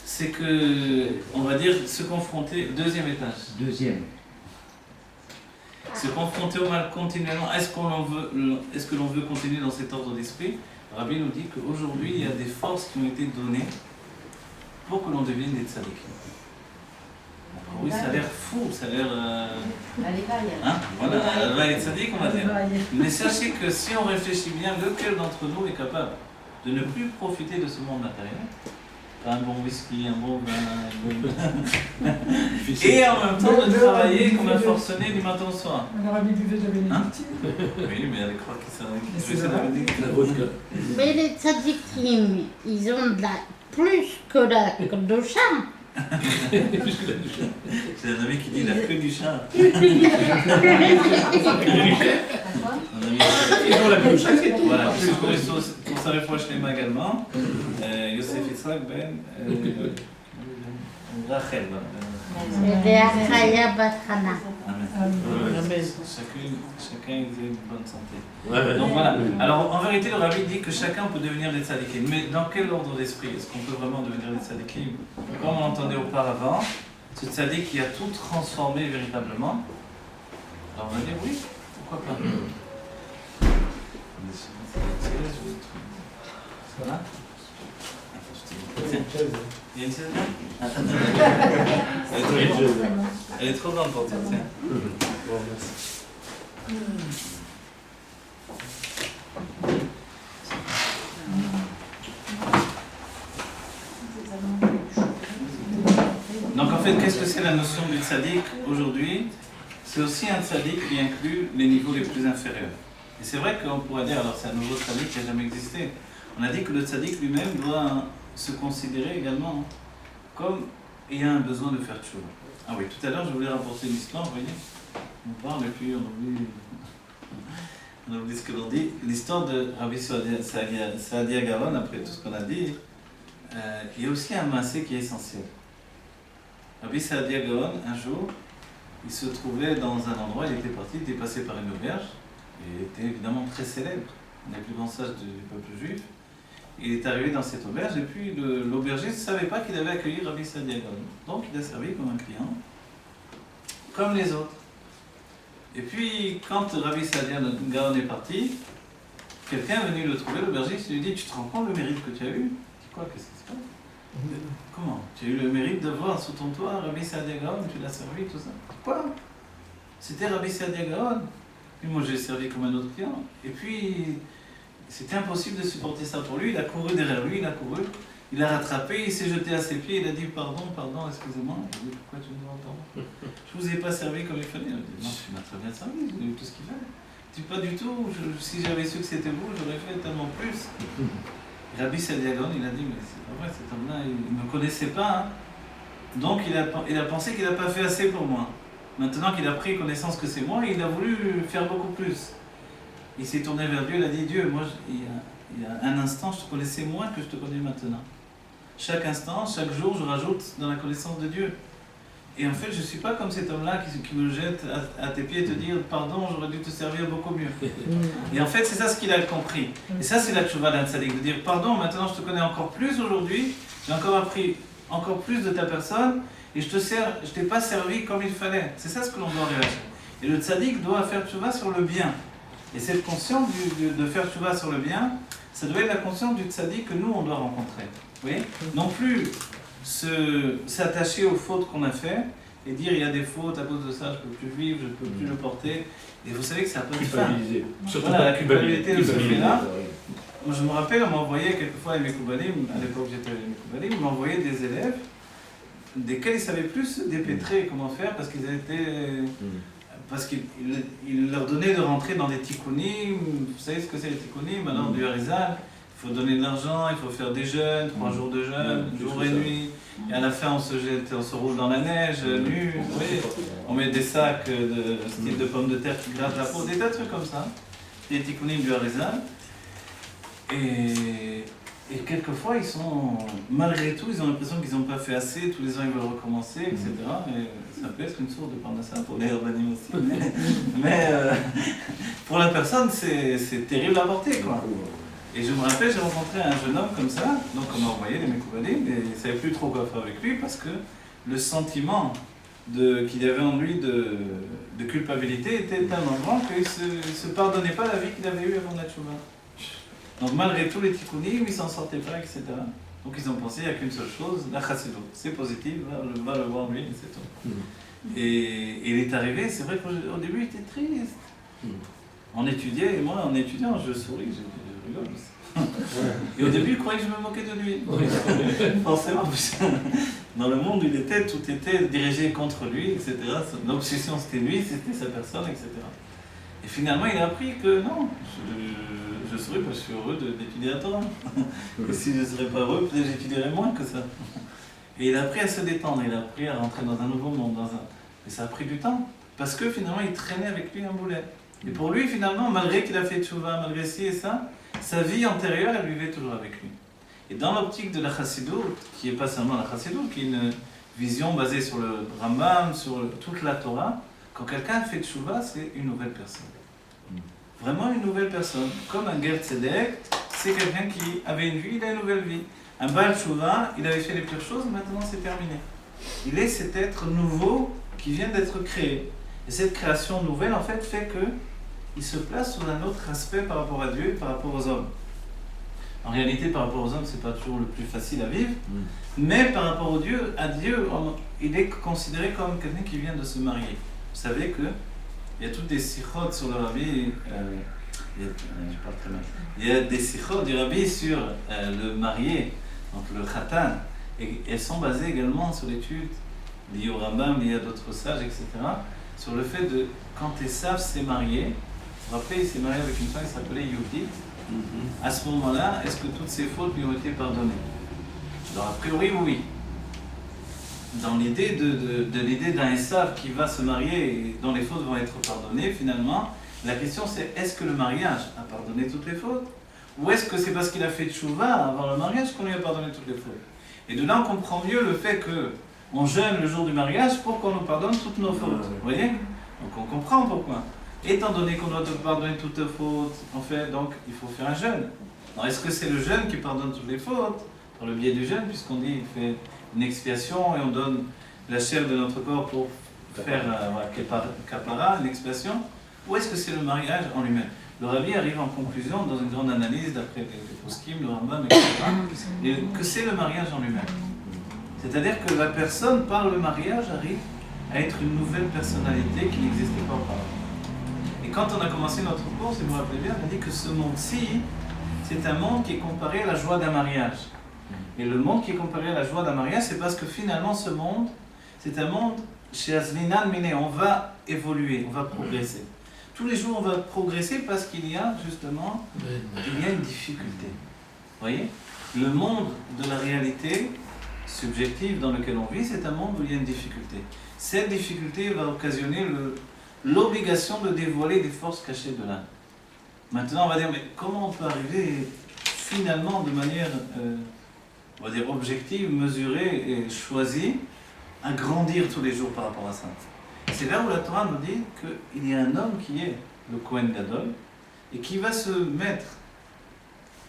C'est que, on va dire, se confronter, deuxième étage. Se confronter au mal continuellement. Est-ce que l'on veut continuer dans cet ordre d'esprit? Rabbi nous dit qu'aujourd'hui, il y a des forces qui ont été données pour que l'on devienne des tzadikim. Oui, ça a l'air fou, ça a l'air... Hein? Voilà, les tzadik, on va dire. Mais sachez que si on réfléchit bien, lequel d'entre nous est capable de ne plus profiter de ce monde matériel Pas un bon whisky, un bon vin, et en même temps de travailler comme un forcené du matin au soir. On aurait buvait de la bénédictine. Oui, mais elle croit que ça c'est c'est la vrai. bénédicte. La vodka. Mais les tzadikim, ils ont de la... plus que la kedusha. Plus que la douche. J'ai un ami qui dit il a que du chat. Un ami Ils ont la douche. voilà, pour sa réproche les mains également. Yosef Yitzhak Ben Rachel. C'est des Achaya Batrana. Amen. Chacun ait une bonne santé. Ouais, Donc voilà. Alors en vérité, le Rabbi dit que chacun peut devenir des tzadikim. Mais dans quel ordre d'esprit est-ce qu'on peut vraiment devenir des tzadikim? Comme on l'entendait auparavant, ce tzadik qui a tout transformé véritablement. Alors on va dire oui, pourquoi pas. Ça va? Tiens. Il y a une chaise là? Elle est trop grande pour toi, tiens. Bon, merci. Donc en fait, qu'est-ce que c'est la notion du tzaddik aujourd'hui? C'est aussi un tzaddik qui inclut les niveaux les plus inférieurs. Et c'est vrai qu'on pourrait dire, alors c'est un nouveau tzaddik qui n'a jamais existé. On a dit que le tzaddik lui-même doit se considérer également comme ayant un besoin de faire tchouva. Ah oui, tout à l'heure je voulais rapporter une histoire, vous voyez. On parle et puis on oublie ce que l'on dit. L'histoire de Rabbi Saadia Gaon, après tout ce qu'on a dit, il y a aussi un massé qui est essentiel. Rabbi Saadia Gaon, un jour, il se trouvait dans un endroit, il était parti, il était passé par une auberge, et il était évidemment très célèbre, un des plus grands sages du peuple juif. Il est arrivé dans cette auberge, et puis l'aubergiste ne savait pas qu'il avait accueilli Rabbi Saadia Gaon. Donc il a servi comme un client, comme les autres. Et puis, quand Rabbi Saadia Gaon est parti, quelqu'un est venu le trouver, l'aubergiste, il lui dit: tu te rends compte le mérite que tu as eu? Il dit: quoi? Qu'est-ce qui se passe? Comment? Tu as eu le mérite de voir sous ton toit Rabbi Saadia Gaon, tu l'as servi, tout ça? Quoi? C'était Rabbi Saadia Gaon. Puis moi j'ai servi comme un autre client. Et puis, c'était impossible de supporter ça pour lui. Il a couru derrière lui, il a couru, il l'a rattrapé, il s'est jeté à ses pieds, il a dit: pardon, excusez-moi. Il a dit: pourquoi tu me demandes pardon? Je vous ai pas servi comme il fallait. Il a dit: non, tu m'as très bien servi, j'ai eu tout ce qu'il fallait. Il dit: pas du tout, si j'avais su que c'était vous, j'aurais fait tellement plus. Et Rabbi Saadia Gaon, il a dit: mais c'est pas vrai, cet homme-là, il ne me connaissait pas. Hein. Donc il a pensé qu'il n'a pas fait assez pour moi. Maintenant qu'il a pris connaissance que c'est moi, il a voulu faire beaucoup plus. Il s'est tourné vers Dieu, il a dit: Dieu, moi, il y a un instant, je te connaissais moins que je te connais maintenant. Chaque instant, chaque jour, je rajoute dans la connaissance de Dieu. Et en fait, je ne suis pas comme cet homme-là qui me jette à tes pieds et te dire: pardon, j'aurais dû te servir beaucoup mieux. Et en fait, c'est ça ce qu'il a compris. Et ça, c'est la tchouva d'un tzaddik, de dire: pardon, maintenant je te connais encore plus aujourd'hui, j'ai encore appris encore plus de ta personne, et je t'ai pas servi comme il fallait. C'est ça ce que l'on doit réaliser. Et le tzaddik doit faire tchouva sur le bien. Et cette conscience de faire tchouva sur le bien, ça doit être la conscience du tzaddik que nous, on doit rencontrer. Vous voyez? Non plus s'attacher aux fautes qu'on a faites et dire: il y a des fautes, à cause de ça, je ne peux plus vivre, je ne peux plus le porter. Et vous savez que ça peut être fin. Voilà, la culpabilité de ce fait-là. Moi, je me rappelle, on m'envoyait quelquefois avec mes Koubalim, à l'époque j'étais avec mes Koubalim, on m'envoyait des élèves desquels ils savaient plus se dépêtrer comment faire parce qu'ils étaient. Parce qu'il leur donnait de rentrer dans des tikkunim. Vous savez ce que c'est les tikkunim? Alors du Harizal, il faut donner de l'argent, il faut faire des jeûnes, 3 jours de jeûne, jour et nuit. Et à la fin, on se roule dans la neige, nu. Oui. On met des sacs de style de pommes de terre qui grattent la peau, des tas de trucs comme ça. Des tikkunim du Harizal. Et quelquefois, ils sont, malgré tout, ils ont l'impression qu'ils n'ont pas fait assez, tous les ans ils veulent recommencer, etc. Et ça peut être une source de parnassa pour les urbanistes aussi. Mais pour la personne, c'est terrible à porter, quoi. Et je me rappelle, j'ai rencontré un jeune homme comme ça, donc on m'a envoyé les Mekoubalim, et il ne savait plus trop quoi faire avec lui, parce que le sentiment qu'il avait en lui de culpabilité était tellement grand qu'il ne se pardonnait pas la vie qu'il avait eue avant la tchouva. Donc malgré tous les tikkunim, ils ne s'en sortaient pas, etc. Donc ils ont pensé: il n'y a qu'une seule chose, la chassidut. C'est positif, va le voir lui, et c'est tout. Et il est arrivé, c'est vrai qu'au début il était triste. On étudiait, et moi en étudiant, je souris, je rigole aussi. Et au début, il croyait que je me moquais de lui. Oui. Forcément, dans le monde où il était, tout était dirigé contre lui, etc. L'obsession c'était lui, c'était sa personne, etc. Et finalement, il a appris que non, je serais parce que je suis heureux d'étudier la Torah. Et si je ne serais pas heureux, peut-être j'étudierais moins que ça. Et il a appris à se détendre, il a appris à rentrer dans un nouveau monde. Et ça a pris du temps, parce que finalement, il traînait avec lui un boulet. Et pour lui, finalement, malgré qu'il a fait tchouva, malgré ci et ça, sa vie antérieure, elle vivait toujours avec lui. Et dans l'optique de la Chassidoute, qui n'est pas seulement la Chassidoute, qui est une vision basée sur le Rambam, sur toute la Torah, quand quelqu'un fait tchouva, c'est une nouvelle personne. Vraiment une nouvelle personne. Comme un Ger Tzedek, c'est quelqu'un qui avait une vie, il a une nouvelle vie. Un Baal Tchouva, il avait fait les pires choses, maintenant c'est terminé. Il est cet être nouveau qui vient d'être créé. Et cette création nouvelle, en fait qu'il se place sur un autre aspect par rapport à Dieu et par rapport aux hommes. En réalité, par rapport aux hommes, c'est pas toujours le plus facile à vivre, mais par rapport à Dieu, il est considéré comme quelqu'un qui vient de se marier. Vous savez que il y a toutes des sikhot sur le rabbi, il y a des sikhot du rabbi sur le marié, donc le khatan, et elles sont basées également sur l'étude liée au Rambam, liée à d'autres sages, etc., sur le fait de, quand Esav s'est marié, vous vous rappelez, il s'est marié avec une femme qui s'appelait Yehudit. À ce moment-là, est-ce que toutes ses fautes lui ont été pardonnées? Alors, a priori, oui. Dans l'idée de l'idée d'un Esav qui va se marier et dont les fautes vont être pardonnées, finalement, la question c'est est-ce que le mariage a pardonné toutes les fautes? Ou est-ce que c'est parce qu'il a fait tchouva avant le mariage qu'on lui a pardonné toutes les fautes? Et de là, on comprend mieux le fait qu'on jeûne le jour du mariage pour qu'on nous pardonne toutes nos fautes. Vous voyez? Donc on comprend pourquoi. Étant donné qu'on doit te pardonner toutes tes fautes, en fait, donc il faut faire un jeûne. Alors est-ce que c'est le jeûne qui pardonne toutes les fautes? Par le biais du jeûne, puisqu'on dit qu'il fait une expiation et on donne la chair de notre corps pour faire kapara, une expiation? Ou est-ce que c'est le mariage en lui-même? Le rabbi arrive en conclusion, dans une grande analyse, d'après les poskim, le Rambam, etc., et que c'est le mariage en lui-même. C'est-à-dire que la personne, par le mariage, arrive à être une nouvelle personnalité qui n'existait pas auparavant. Et quand on a commencé notre cours, si vous vous rappelez bien, on a dit que ce monde-ci, c'est un monde qui est comparé à la joie d'un mariage. Et le monde qui est comparé à la joie d'un mariage, c'est parce que finalement ce monde, c'est un monde, chez Azlinan Miné, on va évoluer, on va progresser. Tous les jours on va progresser parce qu'il y a justement, il y a une difficulté. Vous voyez? Le monde de la réalité subjective dans lequel on vit, c'est un monde où il y a une difficulté. Cette difficulté va occasionner l'obligation de dévoiler des forces cachées de l'âme. Maintenant on va dire, mais comment on peut arriver finalement de manière, on va dire objective, mesurée et choisie, à grandir tous les jours par rapport à ça? C'est là où la Torah nous dit qu'il y a un homme qui est le Kohen Gadol et qui va se mettre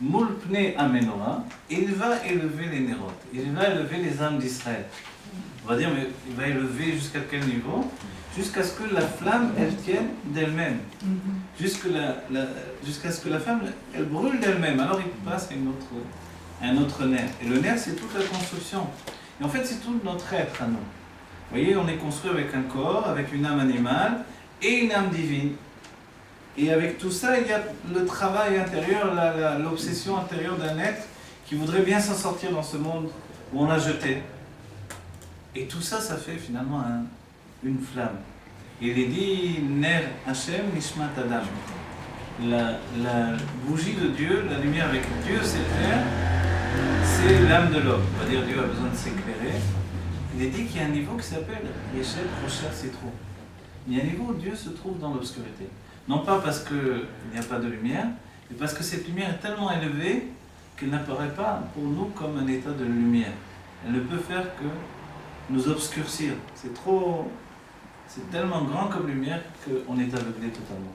moul pnei amenora et il va élever les nérotes, il va élever les âmes d'Israël. On va dire, mais il va élever jusqu'à quel niveau? Jusqu'à ce que la flamme, elle tienne d'elle-même. Jusqu'à ce que la flamme, elle brûle d'elle-même. Alors il passe à un autre nerf. Et le nerf, c'est toute la construction. Et en fait, c'est tout notre être à nous. Vous voyez, on est construit avec un corps, avec une âme animale et une âme divine. Et avec tout ça, il y a le travail intérieur, l'obsession intérieure d'un être qui voudrait bien s'en sortir dans ce monde où on l'a jeté. Et tout ça, ça fait finalement une flamme. Il est dit Ner Hashem Nishmat Adam. La bougie de Dieu, la lumière avec Dieu s'éclaire, c'est l'âme de l'homme. On va dire Dieu a besoin de s'éclairer. Il est dit qu'il y a un niveau qui s'appelle Yeshet Rocher Citron. Il y a un niveau où Dieu se trouve dans l'obscurité. Non pas parce qu'il n'y a pas de lumière, mais parce que cette lumière est tellement élevée qu'elle n'apparaît pas pour nous comme un état de lumière. Elle ne peut faire que nous obscurcir. C'est tellement grand comme lumière qu'on est aveuglé totalement.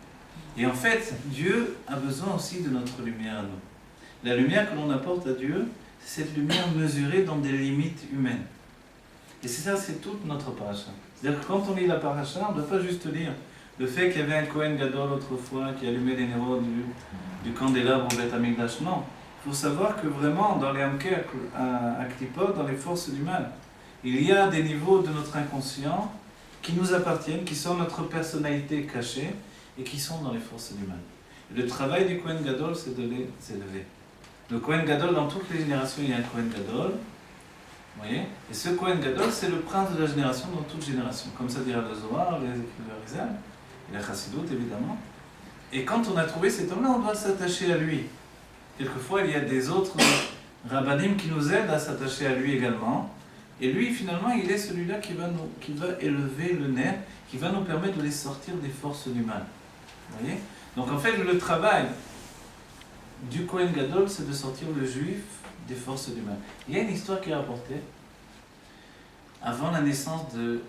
Et en fait, Dieu a besoin aussi de notre lumière à nous. La lumière que l'on apporte à Dieu, c'est cette lumière mesurée dans des limites humaines. Et c'est ça, c'est toute notre paracha. C'est-à-dire que quand on lit la paracha, on ne doit pas juste lire le fait qu'il y avait un Kohen Gadol autrefois qui allumait les nérodes du candélabre au Beth Amikdash. Non, il faut savoir que vraiment, dans les Amker, à Klipot, dans les forces du mal, il y a des niveaux de notre inconscient qui nous appartiennent, qui sont notre personnalité cachée et qui sont dans les forces du mal. Le travail du Kohen Gadol, c'est de les élever. Le Kohen Gadol, dans toutes les générations, il y a un Kohen Gadol. Vous voyez? Et ce Kohen Gadol, c'est le prince de la génération dans toute génération. Comme ça dira le Zohar, les écrivains Rizal, et la Chassidut, évidemment. Et quand on a trouvé cet homme-là, on doit s'attacher à lui. Quelquefois, il y a des autres rabbanim qui nous aident à s'attacher à lui également. Et lui, finalement, il est celui-là qui va élever le nerf, qui va nous permettre de les sortir des forces du mal. Vous voyez? Donc en fait, le travail du Kohen Gadol, c'est de sortir le juif des forces du mal. Il y a une histoire qui est rapportée. Avant la naissance de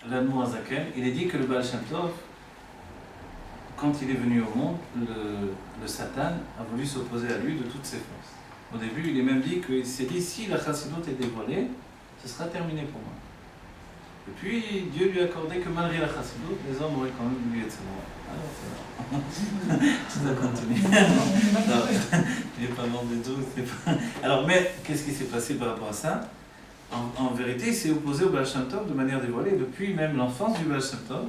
l'Admour Azaken, il est dit que le Baal Shem Tov, quand il est venu au monde, le Satan a voulu s'opposer à lui de toutes ses forces. Au début, il est même dit qu'il s'est dit, si la Chassidut est dévoilée, ce sera terminé pour moi. Et puis, Dieu lui a accordé que malgré la Chassidut, les hommes auraient quand même oublié de se voir. Alors, c'est vrai. Tu dois continuer. Il n'est pas mort du tout. Alors, mais, qu'est-ce qui s'est passé par rapport à ça? En vérité, il s'est opposé au Baal Shem Tov de manière dévoilée, depuis même l'enfance du Baal Shem Tov.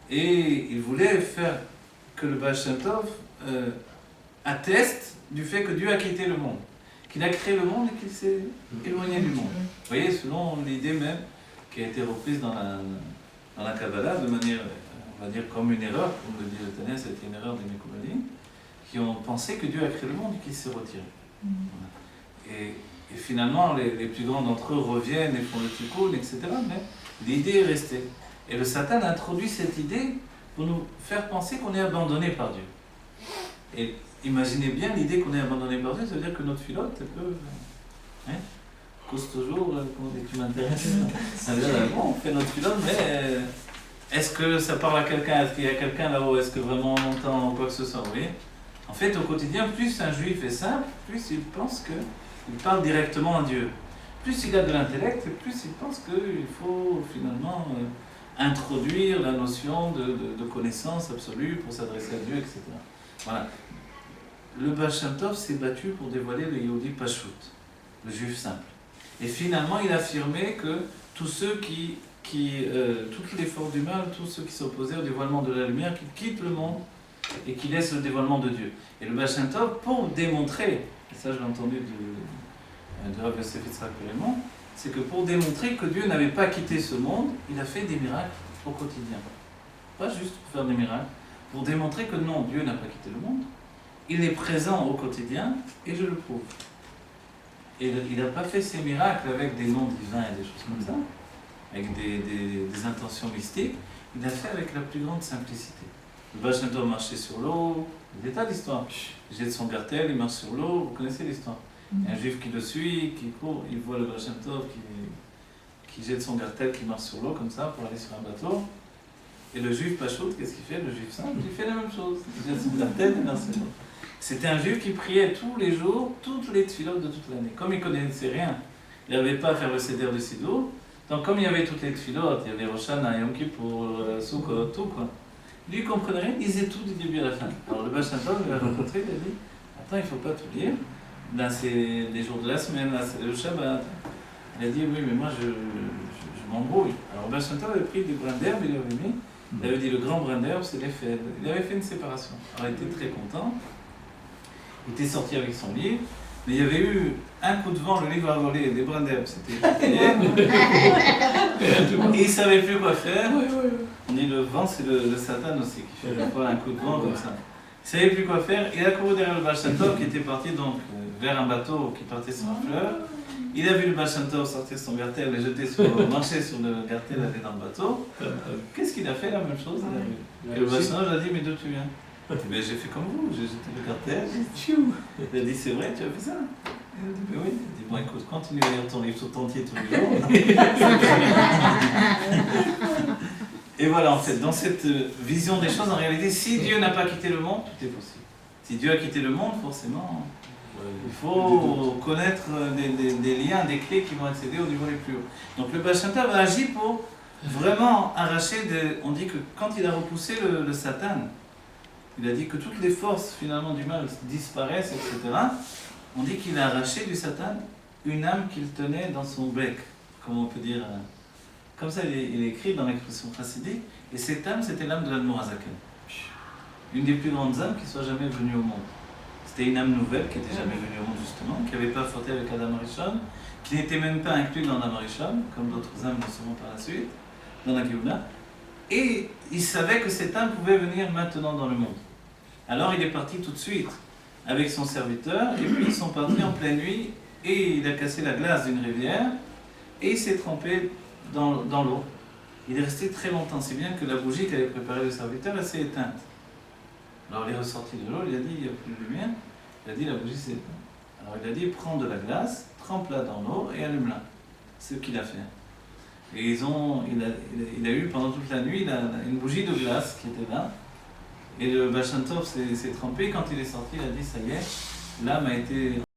Et il voulait faire que le Baal Shem Tov atteste du fait que Dieu a quitté le monde. Qu'il a créé le monde et qu'il s'est éloigné du monde. Vous voyez, selon l'idée même qui a été reprise dans la Kabbalah, de manière, on va dire, comme une erreur, comme le dit le Tanya, c'était une erreur des Mekoubalim, qui ont pensé que Dieu a créé le monde et qu'il s'est retiré. Voilà. Et finalement, les plus grands d'entre eux reviennent et font le tikkun, etc. Mais l'idée est restée. Et le Satan a introduit cette idée pour nous faire penser qu'on est abandonné par Dieu. Et imaginez bien l'idée qu'on est abandonné par Dieu, ça veut dire que notre filote, elle peut... cause toujours, dès que tu m'intéresses, ça veut dire, bon, on fait notre filote, mais est-ce que ça parle à quelqu'un? Est-ce qu'il y a quelqu'un là-haut? Est-ce que vraiment on entend quoi que ce soit? Vous voyez? En fait, au quotidien, plus un juif est simple, plus il pense qu'il parle directement à Dieu. Plus il a de l'intellect, plus il pense qu'il faut finalement introduire la notion de connaissance absolue pour s'adresser à Dieu, etc. Voilà. Le Baal Shem Tov s'est battu pour dévoiler le Yehudi Pashut, le juif simple. Et finalement, il affirmait que tous ceux toutes les forces du mal, tous ceux qui s'opposaient au dévoilement de la lumière, qui quittent le monde et qui laissent le dévoilement de Dieu. Et le Baal Shem Tov, pour démontrer, et ça je l'ai entendu de Rav Yosef Yitzhak Perelman, c'est que pour démontrer que Dieu n'avait pas quitté ce monde, il a fait des miracles au quotidien. Pas juste pour faire des miracles, pour démontrer que non, Dieu n'a pas quitté le monde. Il est présent au quotidien et je le prouve. Et il n'a pas fait ces miracles avec des noms divins et des choses comme ça, avec des intentions mystiques. Il l'a fait avec la plus grande simplicité. Le Baal Shem Tov marchait sur l'eau, des tas d'histoires. Il jette son gartel, il marche sur l'eau, vous connaissez l'histoire. Il y a un juif qui le suit, qui court, il voit le Baal Shem Tov qui jette son gartel, qui marche sur l'eau comme ça pour aller sur un bateau. Et le juif Pachout, qu'est-ce qu'il fait? Le juif simple, il fait la même chose. Il jette son gartel, il marche sur l'eau. C'était un juif qui priait tous les jours, toutes les tfilotes de toute l'année. Comme il ne connaissait rien, il n'avait pas à faire le seder de Sidour. Donc comme il y avait toutes les tfilotes, il y avait Rosh Hashanah, Yom Kippour, Sukkot, tout quoi. Lui, il ne comprenait rien, il disait tout du début à la fin. Alors le Baal Shem Tov l'a rencontré, il a dit, attends, il ne faut pas tout lire. Là, c'est les jours de la semaine, là, c'est le Shabbat. Il a dit, oui, mais moi, je m'embrouille. Alors le Baal Shem Tov avait pris des brins d'herbe, il avait mis. Il avait dit, le grand brin d'herbe, c'est les fèves. Il avait fait une séparation. Alors il était très content. Il était sorti avec son livre, mais il y avait eu un coup de vent, le livre a volé, des brins d'herbe, c'était et il ne savait plus quoi faire. On dit le vent, c'est le Satan aussi qui fait parfois un coup de vent comme ça. Il ne savait plus quoi faire, il a couru derrière le Baal Shem Tov qui était parti donc vers un bateau qui partait sur un fleuve. Il a vu le Baal Shem Tov sortir son gartel et marcher sur le gartel, aller dans le bateau. Qu'est-ce qu'il a fait? La même chose. Et le Baal Shem Tov a dit, mais d'où tu viens? Mais j'ai fait comme vous, j'ai jeté le cartel, il a dit c'est vrai, tu as fait ça? Il a dit oui. Il a dit bon écoute, continue à lire ton livre tout entier tous les jours. Et voilà, en fait, dans cette vision des choses, en réalité, si Dieu n'a pas quitté le monde, tout est possible. Si Dieu a quitté le monde, forcément, il faut connaître des liens, des clés qui vont accéder au niveau les plus hauts. Donc le Baal Shem Tov a agi pour vraiment arracher, on dit que quand il a repoussé le Satan, il a dit que toutes les forces finalement du mal disparaissent, etc. On dit qu'il a arraché du Satan une âme qu'il tenait dans son bec, comme on peut dire. Comme ça, il est écrit dans l'expression chassidique. Et cette âme, c'était l'âme de l'Admour Azaken. une des plus grandes âmes qui soit jamais venue au monde. C'était une âme nouvelle qui n'était jamais venue au monde justement, qui n'avait pas fauté avec Adam Arishon, qui n'était même pas inclus dans Adam Arishon, comme d'autres âmes le seront par la suite, dans la Géoula. Et il savait que cette âme pouvait venir maintenant dans le monde. Alors il est parti tout de suite avec son serviteur, et puis ils sont partis en pleine nuit, et il a cassé la glace d'une rivière, et il s'est trempé dans l'eau. Il est resté très longtemps, si bien que la bougie qu'avait préparée le serviteur, elle s'est éteinte. Alors il est ressorti de l'eau, il a dit, il n'y a plus de lumière, il a dit, la bougie s'est éteinte. Alors il a dit, prends de la glace, trempe-la dans l'eau et allume-la. C'est ce qu'il a fait. Et il a eu pendant toute la nuit une bougie de glace qui était là. Et le Baal Shem Tov s'est trempé. Quand il est sorti, il a dit, ça y est, l'âme a été